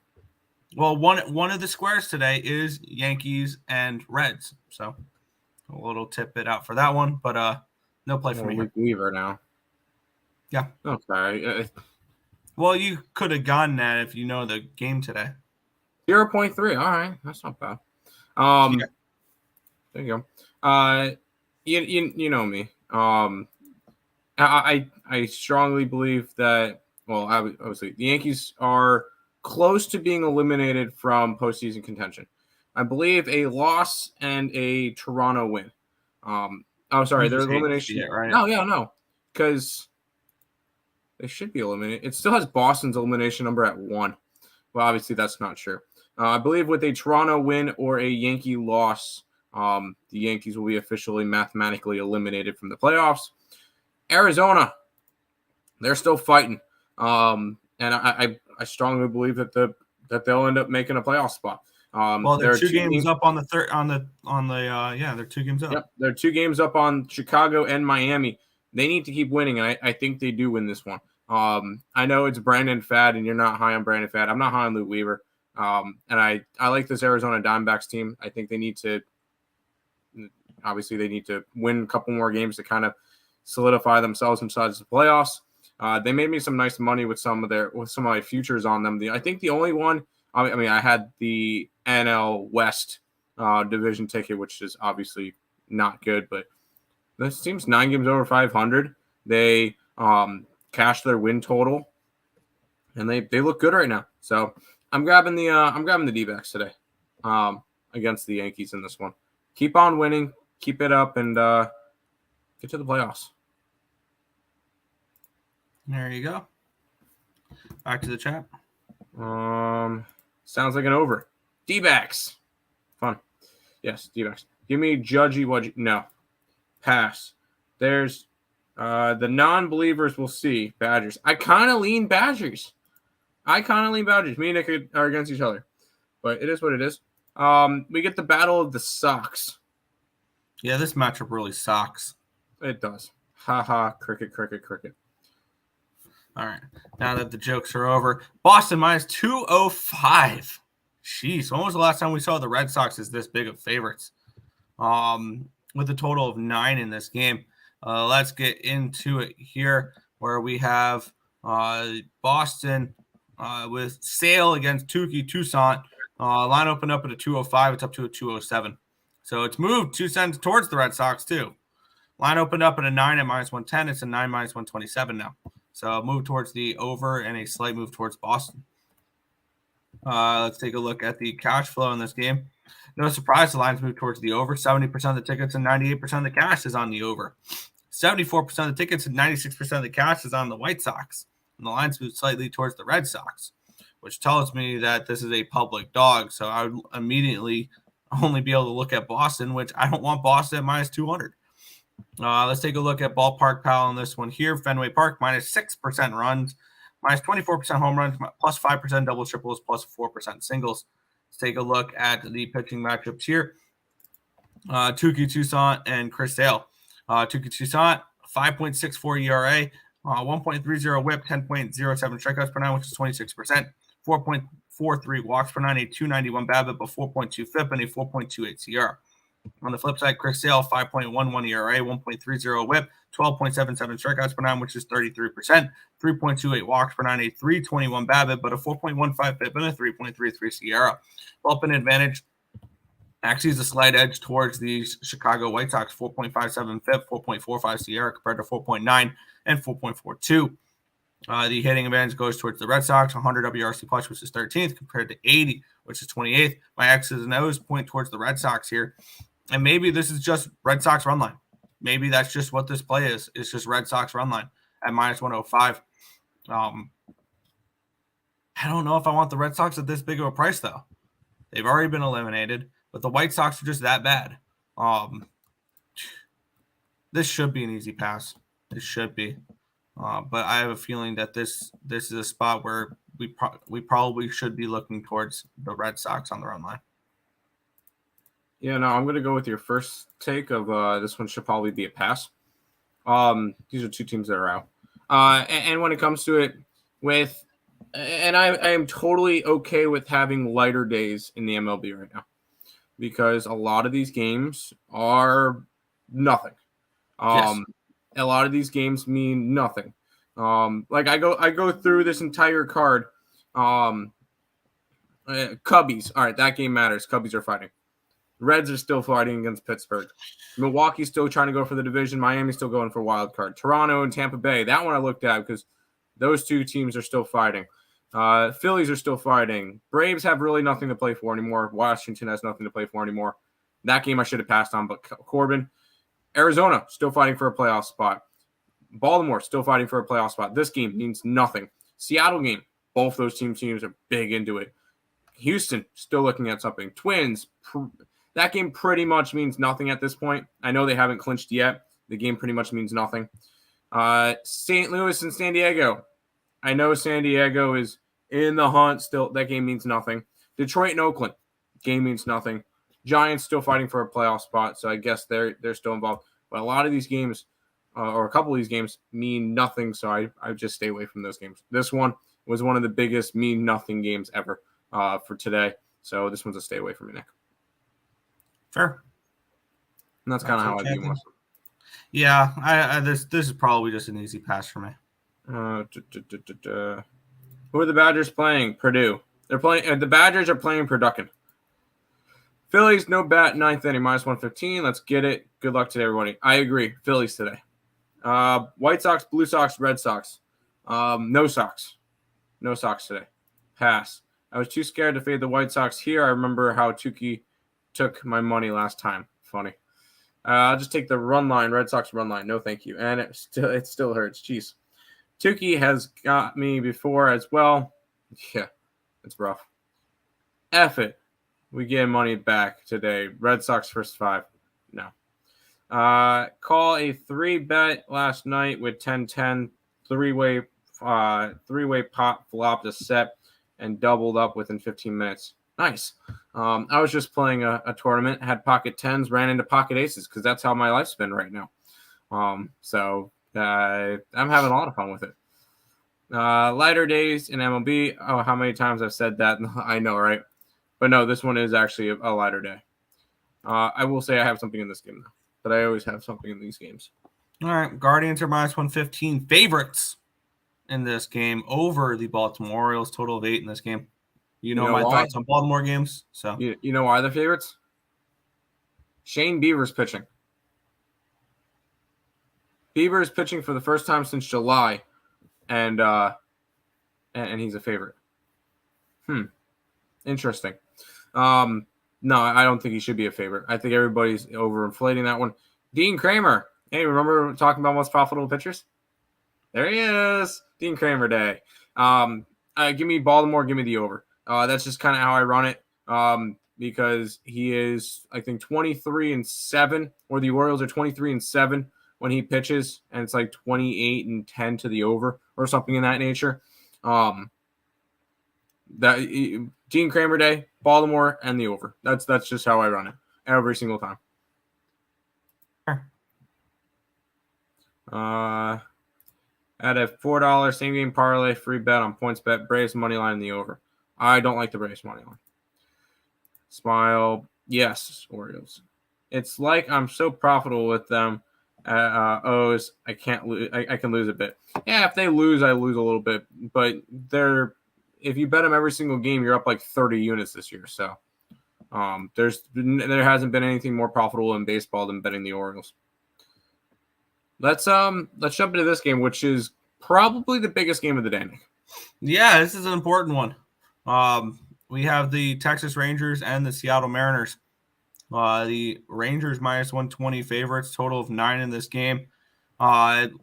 Well, one of the squares today is Yankees and Reds. So a little tidbit out for that one, but no play for me. Luke Weaver now. Yeah. Okay. Well, you could have gotten that if you know the game today. 0.3. All right, that's not bad. Yeah. There you go. You know me. I strongly believe that. Well, obviously the Yankees are close to being eliminated from postseason contention. I believe a loss and a Toronto win. Sorry, their elimination. Right? No, because they should be eliminated. It still has Boston's elimination number at 1. Well, obviously that's not true. I believe with a Toronto win or a Yankee loss, the Yankees will be officially mathematically eliminated from the playoffs. Arizona, they're still fighting. And I strongly believe that they'll end up making a playoff spot. Well, they're 2 games up on the third they're 2 games up. Yep, they're 2 games up on Chicago and Miami. They need to keep winning, and I think they do win this one. I know it's Brandon Pfaadt, and you're not high on Brandon Pfaadt. I'm not high on Luke Weaver. And I like this Arizona Diamondbacks team. I think they need to win a couple more games to kind of solidify themselves inside the playoffs. They made me some nice money with some of my futures on them. I think the only one, I had the NL West division ticket, which is obviously not good, but this team's 9 games over 500. They cashed their win total, and they look good right now. So I'm grabbing the D-backs today against the Yankees in this one. Keep on winning, keep it up, and get to the playoffs. There you go. Back to the chat. Sounds like an over. D-backs. Fun. Yes, D-backs. Give me Judgy Wudgy. No. Pass. There's the non-believers will see Badgers. I kind of lean Badgers. Me and Nick are against each other. But it is what it is. We get the battle of the socks. Yeah, this matchup really sucks. It does. Ha ha. Cricket. All right. Now that the jokes are over, Boston minus 205. Jeez, when was the last time we saw the Red Sox as this big of favorites? With a total of 9 in this game. Let's get into it here, where we have Boston with Sale against Tukey Toussaint. Line opened up at a 205. It's up to a 207. So it's moved 2 cents towards the Red Sox, too. Line opened up at a 9 at minus 110. It's a 9 minus 127 now. So a move towards the over and a slight move towards Boston. Let's take a look at the cash flow in this game. No surprise, the lines move towards the over. 70% of the tickets and 98% of the cash is on the over. 74% of the tickets and 96% of the cash is on the White Sox. And the lines move slightly towards the Red Sox, which tells me that this is a public dog. So I would immediately only be able to look at Boston, which I don't want Boston at minus 200. Let's take a look at ballpark pal on this one here. Fenway Park, minus 6% runs, minus 24% home runs, plus 5% doubles, triples, plus 4% singles. Let's take a look at the pitching matchups here. Tukey Toussaint and Chris Sale. Tukey Toussaint, 5.64 ERA, 1.30 whip, 10.07 strikeouts per nine, which is 26%, 4.43 walks per nine, a 291 BABIP, a 4.2 FIP, and a 4.28 SIERA. On the flip side, Chris Sale, 5.11 ERA, 1.30 whip, 12.77 strikeouts per nine, which is 33%, 3.28 walks per nine, a 321 BABIP, but a 4.15 FIP and a 3.33 SIERA. Bullpen advantage actually is a slight edge towards the Chicago White Sox, 4.57 FIP, 4.45 SIERA compared to 4.9 and 4.42. The hitting advantage goes towards the Red Sox, 100 WRC plus, which is 13th, compared to 80, which is 28th. My X's and O's point towards the Red Sox here. And maybe this is just Red Sox run line. Maybe that's just what this play is. It's just Red Sox run line at minus 105. I don't know if I want the Red Sox at this big of a price, though. They've already been eliminated, but the White Sox are just that bad. This should be an easy pass. It should be. But I have a feeling that this is a spot where we probably should be looking towards the Red Sox on the run line. Yeah, no, I'm going to go with your first take of this one should probably be a pass. These are two teams that are out. And when it comes to it, I am totally okay with having lighter days in the MLB right now because a lot of these games are nothing. Yes. A lot of these games mean nothing. Like I go through this entire card. Cubbies. All right, that game matters. Cubbies are fighting. Reds are still fighting against Pittsburgh. Milwaukee's still trying to go for the division. Miami's still going for wild card. Toronto and Tampa Bay. That one I looked at because those two teams are still fighting. Phillies are still fighting. Braves have really nothing to play for anymore. Washington has nothing to play for anymore. That game I should have passed on, but Corbin. Arizona still fighting for a playoff spot. Baltimore still fighting for a playoff spot. This game means nothing. Seattle game. Both those teams are big into it. Houston still looking at something. Twins. That game pretty much means nothing at this point. I know they haven't clinched yet. The game pretty much means nothing. St. Louis and San Diego. I know San Diego is in the hunt still. That game means nothing. Detroit and Oakland. Game means nothing. Giants still fighting for a playoff spot, so I guess they're still involved. But a lot of these games, or a couple of these games, mean nothing, so I just stay away from those games. This one was one of the biggest mean nothing games ever for today, so this one's a stay away from me, Nick. Sure. And that's kind of how I view myself. Yeah, this is probably just an easy pass for me. Who are the Badgers playing? Purdue. They're playing. The Badgers are playing Purdue. Phillies, no bat, ninth inning, minus 115. Let's get it. Good luck today, everybody. I agree. Phillies today. White Sox, Blue Sox, Red Sox. No Sox. No Sox today. Pass. I was too scared to fade the White Sox here. I remember how Tukey took my money last time. Funny. I'll just take the run line, Red Sox run line. No, thank you. And it still hurts. Jeez. Tukey has got me before as well. Yeah, it's rough. F it. We get money back today. Red Sox first five. No. Call a 3-bet last night with 10-10. Three-way pop flopped a set and doubled up within 15 minutes. Nice. I was just playing a tournament, had pocket 10s, ran into pocket aces because that's how my life's been right now. So I'm having a lot of fun with it. Lighter days in MLB. Oh, how many times I've said that? I know, right? But no, this one is actually a lighter day. I will say I have something in this game, though. But I always have something in these games. All right. Guardians are minus 115 favorites in this game over the Baltimore Orioles. Total of 8 in this game. You know my thoughts on Baltimore games. So you know why they're favorites? Shane Bieber's pitching. Bieber is pitching for the first time since July, and he's a favorite. Interesting. No, I don't think he should be a favorite. I think everybody's overinflating that one. Dean Kramer. Hey, remember talking about most profitable pitchers? There he is. Dean Kramer day. Give me Baltimore. Give me the over. That's just kind of how I run it. because he is, I think, 23-7, or the Orioles are 23-7 when he pitches, and it's like 28-10 to the over or something in that nature. That Gene Kramer Day, Baltimore, and the over. That's just how I run it every single time. At a $4 same game parlay free bet on points bet, Braves money line in the over. I don't like the Braves money line. Smile, yes, Orioles. It's like I'm so profitable with them. O's, I can't lose. I can lose a bit. Yeah, if they lose, I lose a little bit. But if you bet them every single game, you're up like 30 units this year. So there hasn't been anything more profitable in baseball than betting the Orioles. Let's jump into this game, which is probably the biggest game of the day, Nick. Yeah, this is an important one. We have the Texas Rangers and the Seattle Mariners. The Rangers minus 120 favorites, total of 9 in this game.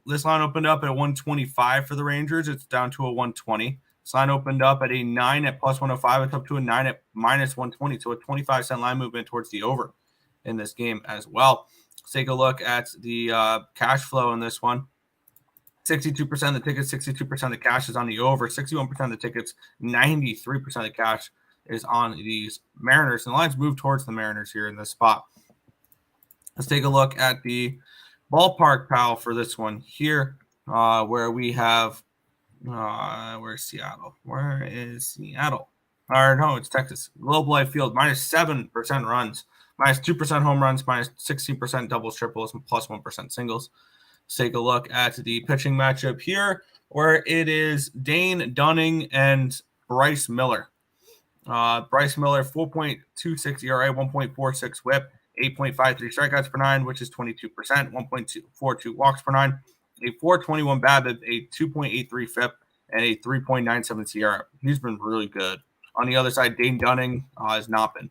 This line opened up at 125 for the Rangers. It's down to a 120. This line opened up at a 9 at plus 105. It's up to a 9 at minus 120. So a 25-cent line movement towards the over in this game as well. Let's take a look at the cash flow in this one. 62% of the tickets, 62% of the cash is on the over. 61% of the tickets, 93% of the cash is on these Mariners. And the lines move towards the Mariners here in this spot. Let's take a look at the ballpark pal for this one here, where we have where's Seattle? Where is Seattle? Or no, it's Texas. Globe Life Field, minus 7% runs, minus 2% home runs, minus 16% doubles, triples, and plus 1% singles. Let's take a look at the pitching matchup here, where it is Dane Dunning and Bryce Miller. Bryce Miller, 4.26 ERA, 1.46 whip, 8.53 strikeouts per 9, which is 22%, 1.42 walks per 9, a 4.21 BABIP, a 2.83 FIP, and a 3.97 SIERA. He's been really good. On the other side, Dane Dunning has not been.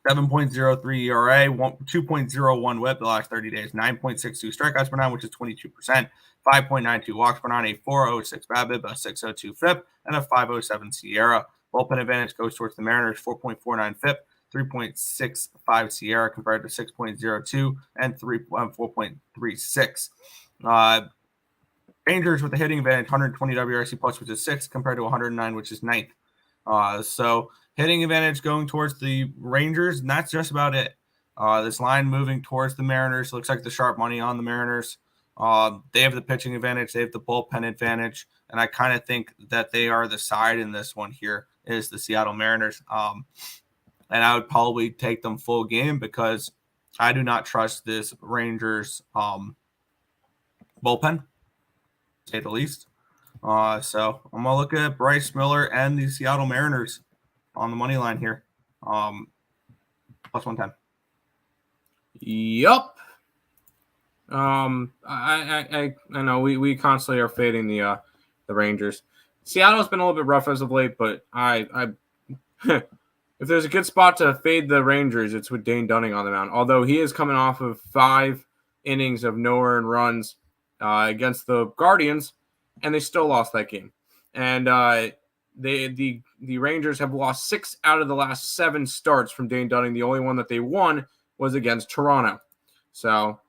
7.03 ERA, 2.01 whip the last 30 days, 9.62 strikeouts per 9, which is 22%, 5.92 walks per 9, a 4.06 BABIP, a 6.02 FIP, and a 5.07 SIERA. Bullpen advantage goes towards the Mariners, 4.49 FIP, 3.65 SIERA compared to 6.02 and 4.36. Rangers with the hitting advantage, 120 WRC plus, which is 6, compared to 109, which is 9th. So hitting advantage going towards the Rangers, and that's just about it. This line moving towards the Mariners. Looks like the sharp money on the Mariners. They have the pitching advantage. They have the bullpen advantage. And I kind of think that they are the side in this one here is the Seattle Mariners. And I would probably take them full game because I do not trust this Rangers bullpen, to say the least. So I'm going to look at Bryce Miller and the Seattle Mariners on the money line here. Plus 110. Yup. I know we constantly are fading the Rangers. Seattle's been a little bit rough as of late, but I if there's a good spot to fade the Rangers, it's with Dane Dunning on the mound. Although he is coming off of 5 innings of no earned runs against the Guardians, and they still lost that game. And the Rangers have lost 6 out of the last 7 starts from Dane Dunning. The only one that they won was against Toronto. So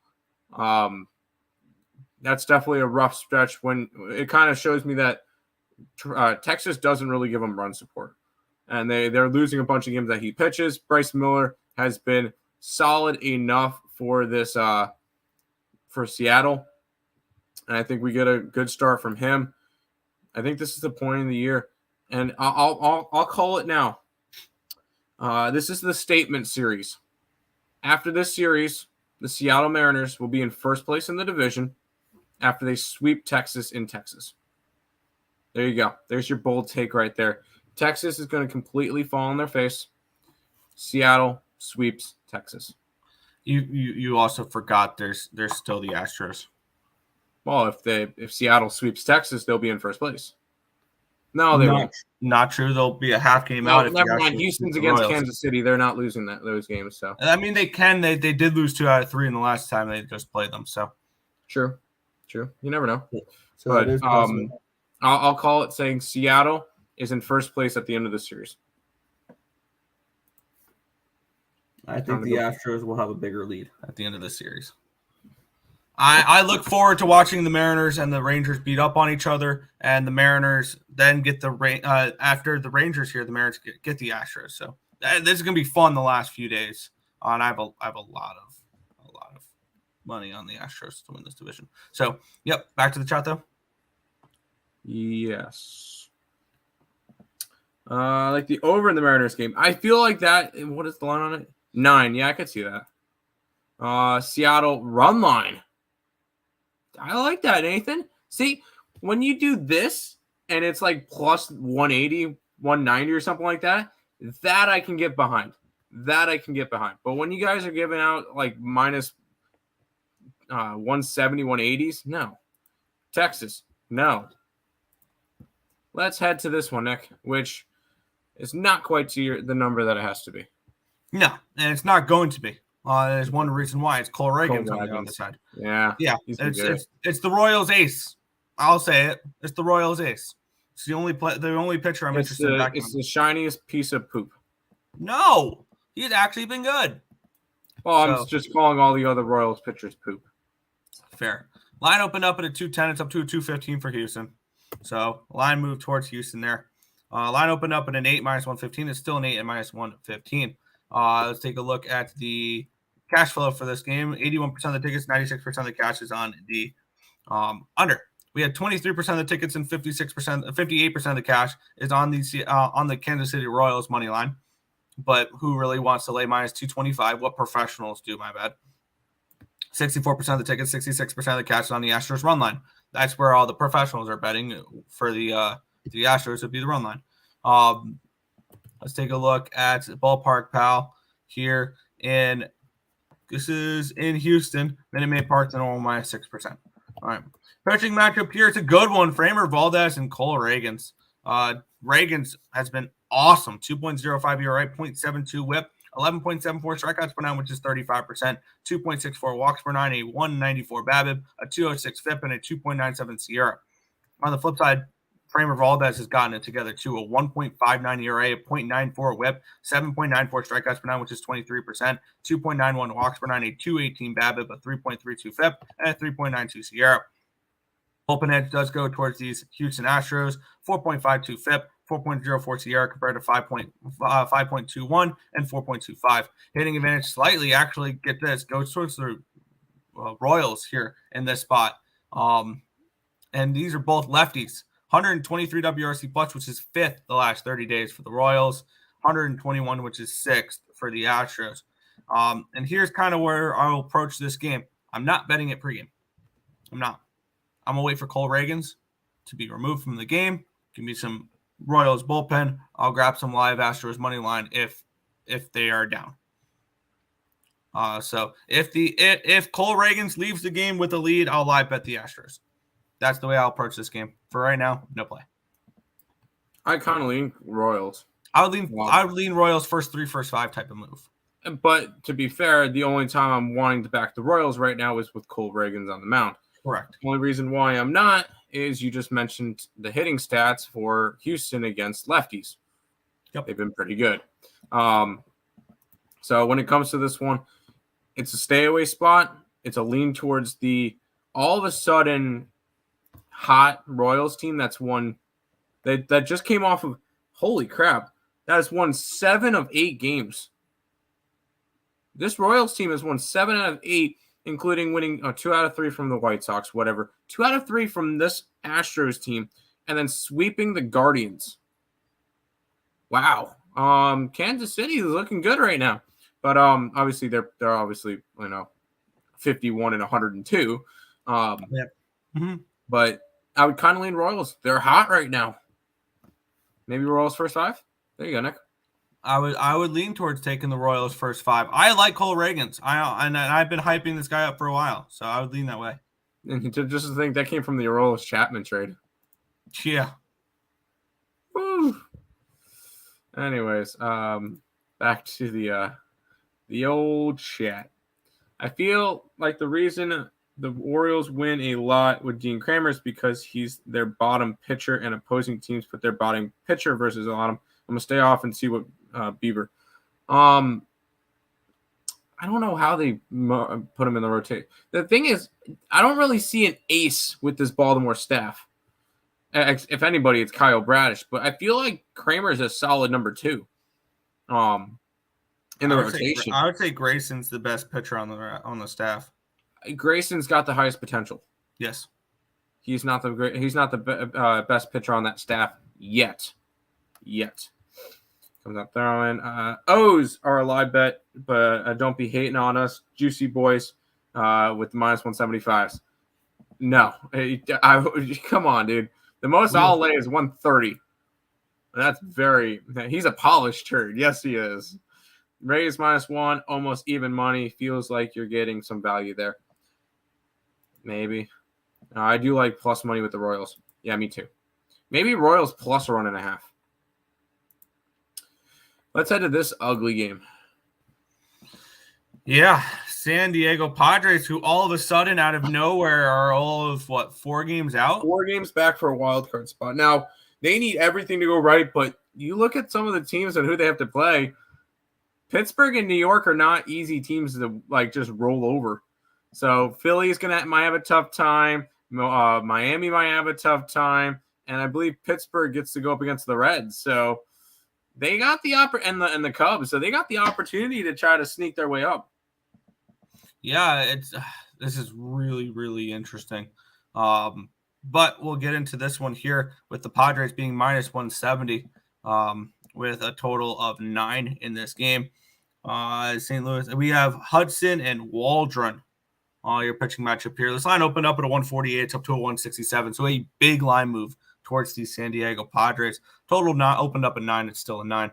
that's definitely a rough stretch. When it kind of shows me that Texas doesn't really give them run support, and they're losing a bunch of games that he pitches. Bryce Miller has been solid enough for this for Seattle, and I think we get a good start from him. I think this is the point of the year, and I'll call it now. This is the statement series. After this series, the Seattle Mariners will be in first place in the division after they sweep Texas in Texas. There you go. There's your bold take right there. Texas is going to completely fall on their face. Seattle sweeps Texas. You also forgot there's still the Astros. Well, if Seattle sweeps Texas, they'll be in first place. No, they won't. Not true. They'll be a half game out. If never mind. Houston's against Kansas City. They're not losing those games. So I mean, they can. They did lose 2 out of 3 in the last time they just played them. So true. You never know. So But it is possible. I'll call it saying Seattle is in first place at the end of the series. I think the Astros will have a bigger lead at the end of this series. I look forward to watching the Mariners and the Rangers beat up on each other, and the Mariners then get after the Rangers here, the Mariners get the Astros. So this is going to be fun the last few days. And I have a lot of money on the Astros to win this division. So, yep, back to the chat though. Yes. Like the over in the Mariners game. I feel like that. What is the line on it? 9. Yeah, I could see that. Seattle run line. I like that, Nathan. See, when you do this and it's like plus 180, 190 or something like that, that I can get behind. But when you guys are giving out like minus 170, 180s, no. Texas, no. Let's head to this one, Nick, which is not quite to the number that it has to be. No, and it's not going to be. There's one reason why. It's Cole Reagan's on the other side. Yeah. It's the Royals ace. I'll say it. It's the Royals ace. It's the only pitcher I'm interested in. It's the shiniest piece of poop. No, he's actually been good. Well, I'm just calling all the other Royals pitchers poop. Fair. Line opened up at a 210. It's up to a 215 for Houston. So line moved towards Houston there. Line opened up at an 8 minus 115. It's still an 8 at minus 115. Let's take a look at the cash flow for this game. 81% of the tickets, 96% of the cash is on the under. We had 23% of the tickets and 58% of the cash is on the Kansas City Royals money line. But who really wants to lay minus 225? What professionals do, my bad. 64% of the tickets, 66% of the cash is on the Astros run line. That's where all the professionals are betting for the Astros would be the run line. Let's take a look at Ballpark Pal here this is in Houston, Minute Maid Park, the normal minus 6%. All right. Pitching matchup here. It's a good one. Framber Valdez and Cole Reagans. Reagans has been awesome. 2.05 ERA, 0.72 whip, 11.74 strikeouts per nine, which is 35%, 2.64 walks per nine, a 194 BABIP, a 206 FIP, and a 2.97 SIERA. On the flip side, Framber Valdez has gotten it together too. A 1.59 ERA, a 0.94 whip, 7.94 strikeouts per nine, which is 23%, 2.91 walks per nine, a 218 BABIP, a 3.32 FIP, and a 3.92 SIERA. Bullpen edge does go towards these Houston Astros. 4.52 FIP, 4.04 SIERA compared to 5.21 and 4.25. Hitting advantage slightly, actually, get this, goes towards the Royals here in this spot. And these are both lefties. 123 WRC plus, which is 5th the last 30 days for the Royals. 121, which is 6th for the Astros. And here's kind of where I'll approach this game. I'm not betting it pregame. I'm not. I'm going to wait for Cole Reagans to be removed from the game. Give me some Royals bullpen. I'll grab some live Astros money line if they are down. So if Cole Reagans leaves the game with a lead, I'll live bet the Astros. That's the way I'll approach this game. For right now, no play. I kind of lean Royals. I would lean Royals first 3, first 5 type of move. But to be fair, the only time I'm wanting to back the Royals right now is with Cole Reagans on the mound. Correct. The only reason why I'm not is you just mentioned the hitting stats for Houston against lefties. Yep. They've been pretty good. So when it comes to this one, it's a stay away spot. It's a lean towards the all of a sudden hot Royals team that's won that just came off of holy crap. That has won 7 of 8 games. This Royals team has won 7 out of 8, including winning 2 out of 3 from the White Sox, whatever. 2 out of 3 from this Astros team, and then sweeping the Guardians. Wow. Kansas City is looking good right now. But obviously they're obviously 51 and 102. Yeah. Mm-hmm. But I would kind of lean Royals. They're hot right now. Maybe Royals first 5. There you go, Nick. I would lean towards taking the Royals first 5. I like Cole Reagans. I've been hyping this guy up for a while, so I would lean that way. And just to think that came from the Aroldis Chapman trade. Yeah. Woo. Anyways, back to the old chat. I feel like the reason the Orioles win a lot with Dean Kramer is because he's their bottom pitcher and opposing teams put their bottom pitcher versus a lot of them. I'm going to stay off and see what Bieber. I don't know how they put him in the rotation. The thing is, I don't really see an ace with this Baltimore staff. If anybody, it's Kyle Bradish, but I feel like Kramer's a solid number 2. In the rotation, I would say Grayson's the best pitcher on the staff. Grayson's got the highest potential. Yes, he's not the best pitcher on that staff yet. Comes up throwing. O's are a live bet, but don't be hating on us, juicy boys, with the minus 175s. No, come on, dude. The most I'll lay is 130. He's a polished turd. Yes, he is. Rays -1, almost even money. Feels like you're getting some value there. Maybe. I do like plus money with the Royals. Yeah, me too. Maybe Royals plus 1.5. Let's head to this ugly game. Yeah, San Diego Padres, who all of a sudden, out of nowhere, are all of 4 games out? 4 games back for a wild card spot. Now, they need everything to go right, but you look at some of the teams and who they have to play. Pittsburgh and New York are not easy teams to just roll over. So Philly's might have a tough time. Miami might have a tough time, and I believe Pittsburgh gets to go up against the Reds. So they got the and the Cubs. So they got the opportunity to try to sneak their way up. Yeah, this is really, really interesting. But we'll get into this one here with the Padres being minus 170 with a total of 9 in this game. St. Louis, we have Hudson and Waldron. Your pitching matchup here. This line opened up at a 148. It's up to a 167. So a big line move towards the San Diego Padres. Total not opened up at 9. It's still a 9.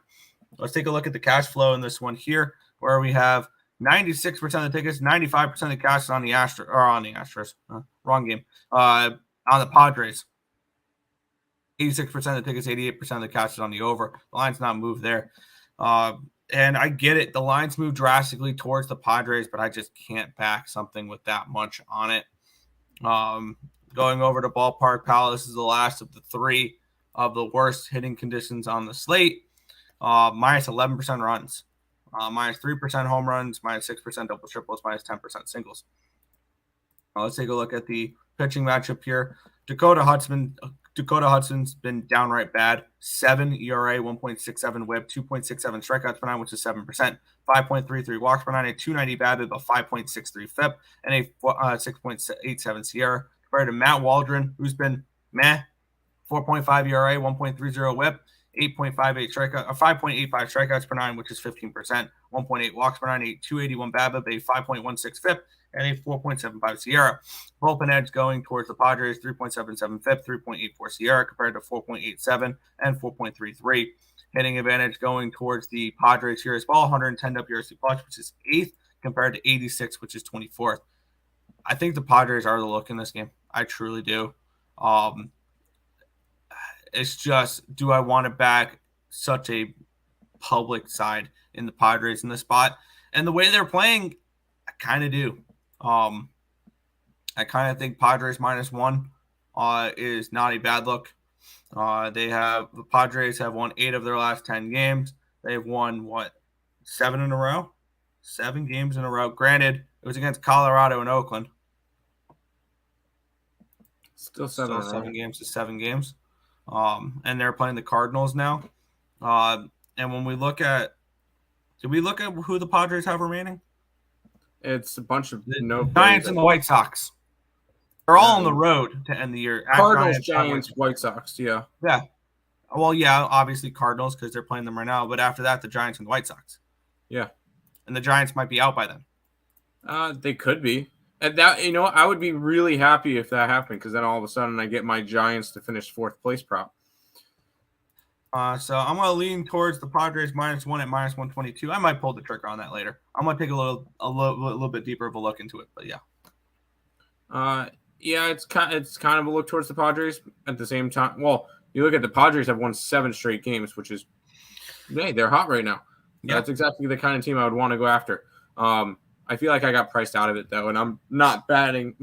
Let's take a look at the cash flow in this one here, where we have 96% of the tickets, 95% of the cash is on the Astros. Wrong game. On the Padres. 86% of the tickets, 88% of the cash is on the over. The line's not moved there. And I get it. The lines move drastically towards the Padres, but I just can't back something with that much on it. Going over to Ballpark Palace is the last of the 3 of the worst hitting conditions on the slate. Minus 11% runs, minus 3% home runs, minus 6% double triples, minus 10% singles. Let's take a look at the pitching matchup here. Dakota Hudson's been downright bad. 7 ERA, 1.67 WHIP, 2.67 strikeouts per 9, which is 7%. 5.33 walks per 9, a 290 BABIP, a 5.63 FIP, and a 6.87 Sierra. Compared to Matt Waldron, who's been meh. 4.5 ERA, 1.30 WHIP, 5.85 strikeouts per 9, which is 15%. 1.8 walks per 9, a 281 BABIP, a 5.16 FIP, and a 4.75 Sierra. Bullpen edge going towards the Padres, 3.77 FIP, 3.84 Sierra compared to 4.87 and 4.33. Hitting advantage going towards the Padres here as well, 110 WRC plus, which is 8th, compared to 86, which is 24th. I think the Padres are the look in this game. I truly do. It's just, do I want to back such a public side in the Padres in this spot? And the way they're playing, I kind of do. I kind of think Padres -1 is not a bad look. The Padres have won 8 of their last 10 games. They've won 7 in a row? 7 games in a row. Granted, it was against Colorado and Oakland. Still 7 games to 7 games. And they're playing the Cardinals now. And when we look at, did we look at who the Padres have remaining? It's a bunch of Giants and the White Sox. They're all on the road to end the year. Cardinals, Giants, White Sox, yeah. Yeah. Well, yeah, obviously Cardinals because they're playing them right now. But after that, the Giants and the White Sox. Yeah. And the Giants might be out by then. They could be. And that, I would be really happy if that happened because then all of a sudden I get my Giants to finish 4th place prop. So I'm going to lean towards the Padres -1 at -122. I might pull the trigger on that later. I'm going to take a little bit deeper of a look into it, but yeah. Yeah, it's kind of a look towards the Padres at the same time. Well, you look at the Padres have won 7 straight games, which is, hey, they're hot right now. Yeah. That's exactly the kind of team I would want to go after. I feel like I got priced out of it though, and I'm not backing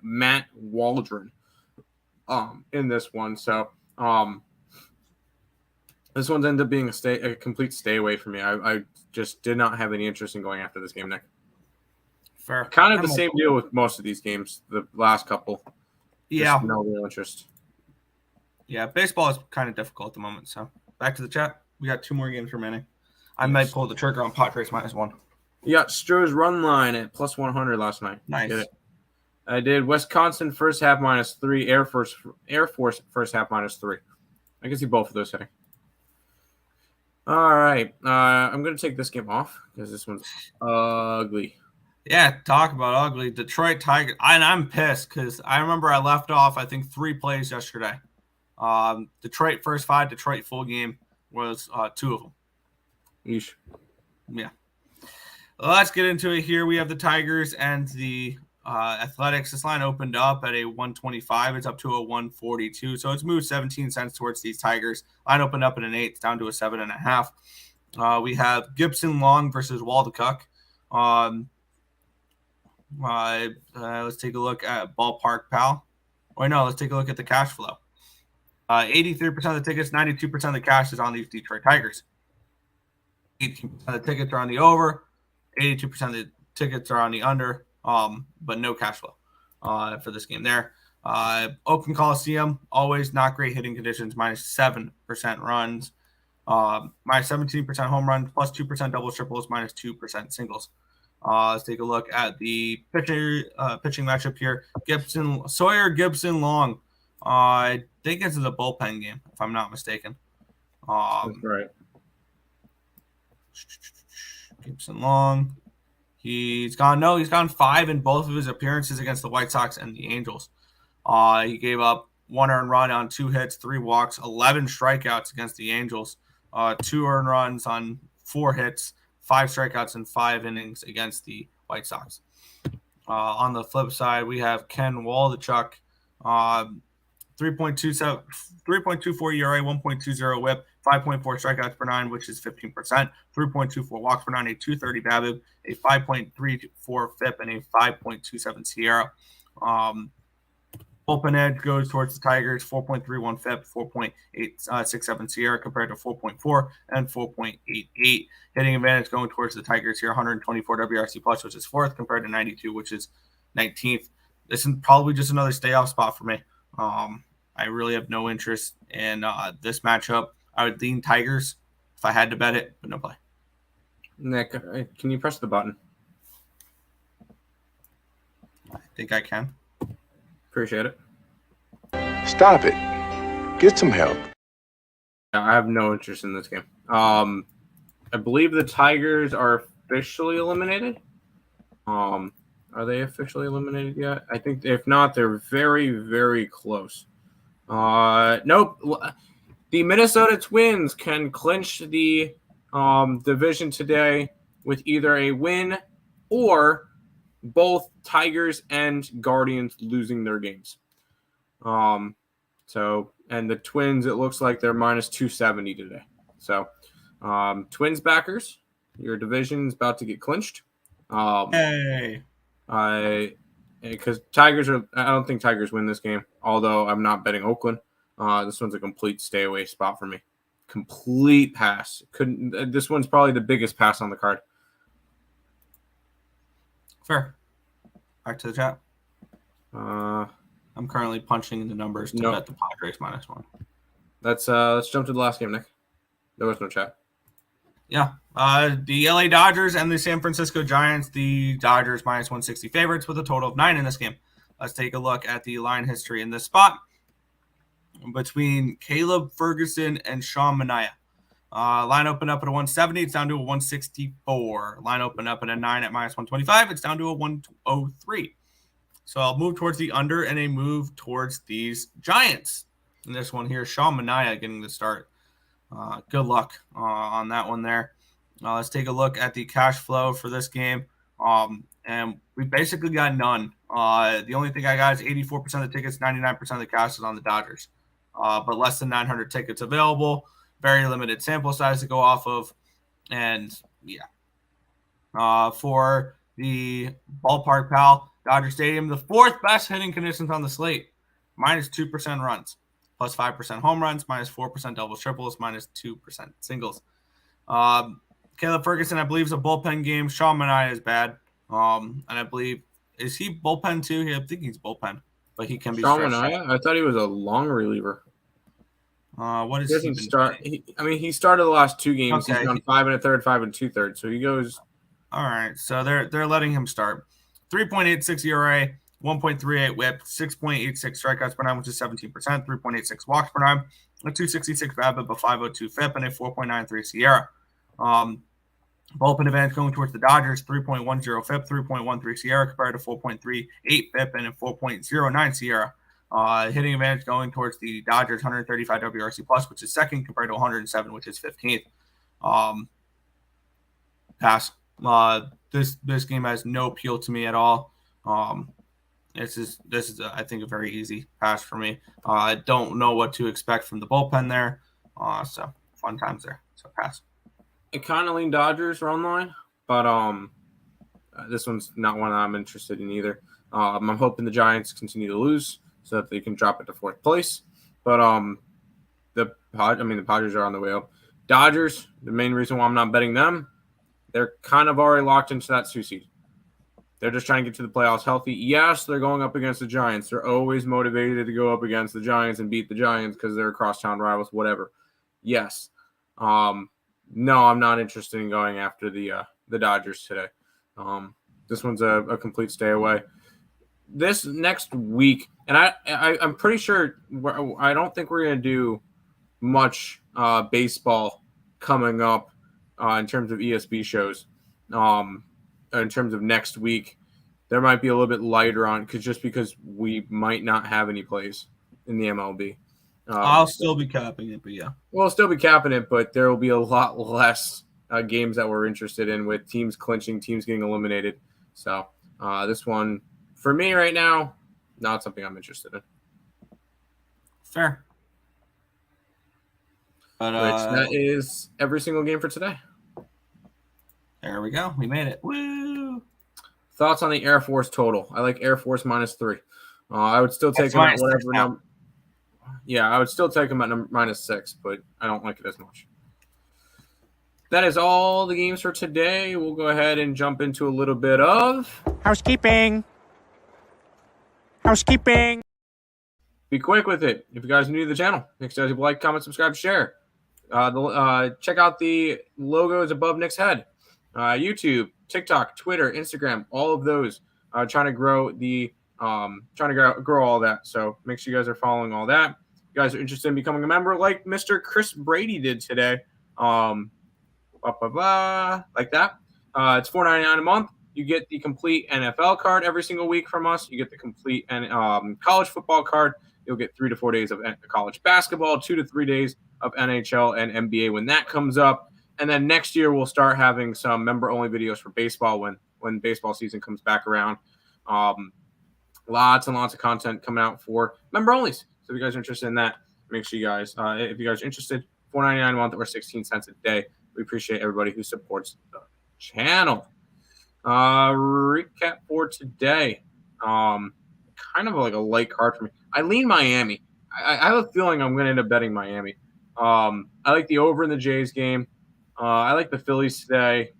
Matt Waldron in this one. So this one's ended up being a complete stay away from me. I just did not have any interest in going after this game, Nick. Fair. Kind of the same deal with most of these games. The last couple. Yeah. Just no real interest. Yeah, baseball is kind of difficult at the moment. So back to the chat. We got 2 more games remaining. I might pull the trigger on Padres -1. You got Stroh's run line at +100 last night. Nice. Get it. I did Wisconsin first half -3, Air Force first half -3. I can see both of those hitting. All right. I'm going to take this game off because this one's ugly. Yeah, talk about ugly. Detroit Tigers. And I'm pissed because I remember I left off, I think, 3 plays yesterday. Detroit first 5, Detroit full game was 2 of them. Yeesh. Yeah. Well, let's get into it here. We have the Tigers and the Athletics. This line opened up at a 125. It's up to a 142. So it's moved 17 cents towards these Tigers. Line opened up at an 8. It's down to a 7.5. We have Gibson Long versus Waldekuck. Let's take a look at Ballpark Pal. Or no, let's take a look at the cash flow. 83% of the tickets, 92% of the cash is on these Detroit Tigers. 18% of the tickets are on the over. 82% of the tickets are on the under, but no cash flow for this game there. Oakland Coliseum, always not great hitting conditions, -7% runs, -17% home runs, +2% doubles, triples, -2% singles. Let's take a look at the pitching matchup here. Sawyer Gibson Long. I think this is a bullpen game, if I'm not mistaken. That's right. Gibson Long. He's gone 5 in both of his appearances against the White Sox and the Angels. He gave up 1 earned run on 2 hits, 3 walks, 11 strikeouts against the Angels, 2 earned runs on 4 hits, 5 strikeouts in 5 innings against the White Sox. On the flip side, we have Ken Waldichuk, 3.24 ERA, 1.20 WHIP, 5.4 strikeouts per 9, which is 15%, 3.24 walks per 9, a 230 BABIP, a 5.34 FIP, and a 5.27 SIERA. Bullpen edge goes towards the Tigers, 4.31 FIP, 4.867 SIERA compared to 4.4 and 4.88. Hitting advantage going towards the Tigers here, 124 WRC plus, which is 4th, compared to 92, which is 19th. This is probably just another stay off spot for me. I really have no interest in this matchup. I would lean Tigers if I had to bet it, but no play. Nick, can you press the button? I think I can. Appreciate it. Stop it. Get some help. I have no interest in this game. I believe the Tigers are officially eliminated. Are they officially eliminated yet? I think if not, they're very, very close. Nope. The Minnesota Twins can clinch the division today with either a win or both Tigers and Guardians losing their games. And the Twins, it looks like they're -270 today. So, Twins backers, your division's about to get clinched. Hey. Because Tigers are, I don't think Tigers win this game, although I'm not betting Oakland. This one's a complete stay away spot for me. Complete pass. This one's probably the biggest pass on the card. Fair. Back to the chat. I'm currently punching in the numbers to bet the Padres -1. Let's jump to the last game, Nick. There was no chat. Yeah. The LA Dodgers and the San Francisco Giants. The Dodgers -160 favorites with a total of 9 in this game. Let's take a look at the line history in this spot between Caleb Ferguson and Sean Manaea. Line opened up at a 170. It's down to a 164. Line opened up at a 9 at -125. It's down to a 103. So I'll move towards the under and a move towards these Giants. In this one here, Sean Manaea getting the start. Good luck on that one there. Let's take a look at the cash flow for this game. And we basically got none. The only thing I got is 84% of the tickets, 99% of the cash is on the Dodgers. But less than 900 tickets available. Very limited sample size to go off of. And, yeah. For the Ballpark Pal, Dodger Stadium, the 4th best hitting conditions on the slate. -2% runs. +5% home runs, -4% doubles, triples, -2% singles. Caleb Ferguson, I believe, is a bullpen game. Sean Manaea is bad. And I believe, is he bullpen too? I think he's bullpen, but he can be Sean stretched. Manaea? I thought he was a long reliever. What is He doesn't start. He started the last 2 games. Okay. He's gone 5 1/3, 5 2/3. So he goes. All right, so they're letting him start. 3.86 ERA, 1.38 WHIP, 6.86 strikeouts per nine, which is 17%, 3.86 walks per nine, a 266 BABIP, a 502 FIP, and a 4.93 SIERA. Bullpen advantage going towards the Dodgers, 3.10 FIP, 3.13 SIERA compared to 4.38 FIP and a 4.09 SIERA. Hitting advantage going towards the Dodgers, 135 WRC plus, which is second compared to 107, which is 15th. Pass. This game has no appeal to me at all. This is I think a very easy pass for me. I don't know what to expect from the bullpen there. So fun times there. So pass. I kind of lean Dodgers run line, but this one's not one I'm interested in either. I'm hoping the Giants continue to lose so that they can drop it to 4th place. But the Padres are on the way up. Dodgers, the main reason why I'm not betting them, they're kind of already locked into that 2 seed. They're just trying to get to the playoffs healthy. Yes, they're going up against the Giants. They're always motivated to go up against the Giants and beat the Giants because they're crosstown rivals, whatever. Yes. No, I'm not interested in going after the Dodgers today. This one's a complete stay away. This next week, and I'm pretty sure I don't think we're going to do much baseball coming up in terms of ESB shows. In terms of next week, there might be a little bit lighter on because we might not have any plays in the MLB. I'll still be capping it, but yeah. We'll still be capping it, but there will be a lot less games that we're interested in with teams clinching, teams getting eliminated. So this one, for me right now, not something I'm interested in. Fair. But that is every single game for today. There we go. We made it. Woo! Thoughts on the Air Force total? I like Air Force -3. I would still take them at whatever number. Yeah, I would still take them at -6, but I don't like it as much. That is all the games for today. We'll go ahead and jump into a little bit of housekeeping. Be quick with it. If you guys are new to the channel, make sure you like, comment, subscribe, share. Check out the logos above Nick's head. YouTube, TikTok, Twitter, Instagram, all of those. Trying to grow grow all that. So make sure you guys are following all that. If you guys are interested in becoming a member, like Mr. Chris Brady did today. Like that. It's $4.99 a month. You get the complete NFL card every single week from us. You get the complete college football card. You'll get 3 to 4 days of college basketball, 2 to 3 days of NHL and NBA when that comes up. And then next year we'll start having some member-only videos for baseball when baseball season comes back around. Lots and lots of content coming out for member-onlys. So if you guys are interested in that, make sure you guys, if you guys are interested, $4.99 a month or 16 cents a day. We appreciate everybody who supports the channel. Recap for today. Kind of like a light card for me. I lean Miami. I have a feeling I'm going to end up betting Miami. I like the over in the Jays game. I like the Phillies today,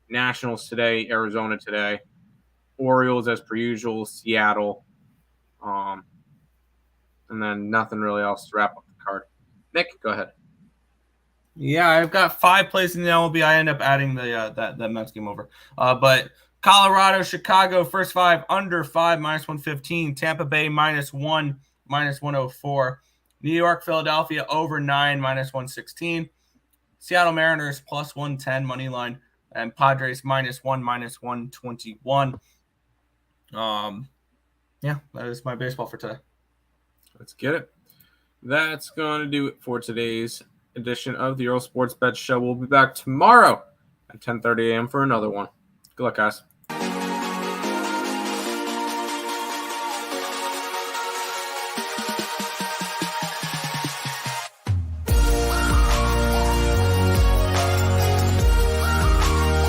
Nationals today, Arizona today, Orioles as per usual, Seattle, and then nothing really else to wrap up the card. Nick, go ahead. Yeah, I've got 5 plays in the MLB. I end up adding the that Mets game over. But Colorado, Chicago, first 5, under 5, -115. Tampa Bay, -1, -104. New York, Philadelphia, over 9, -116. Seattle Mariners, +110 money line. And Padres, -1, -121. Yeah, that is my baseball for today. Let's get it. That's going to do it for today's edition of the Earle Sports Bet Show. We'll be back tomorrow at 10:30 a.m. for another one. Good luck, guys.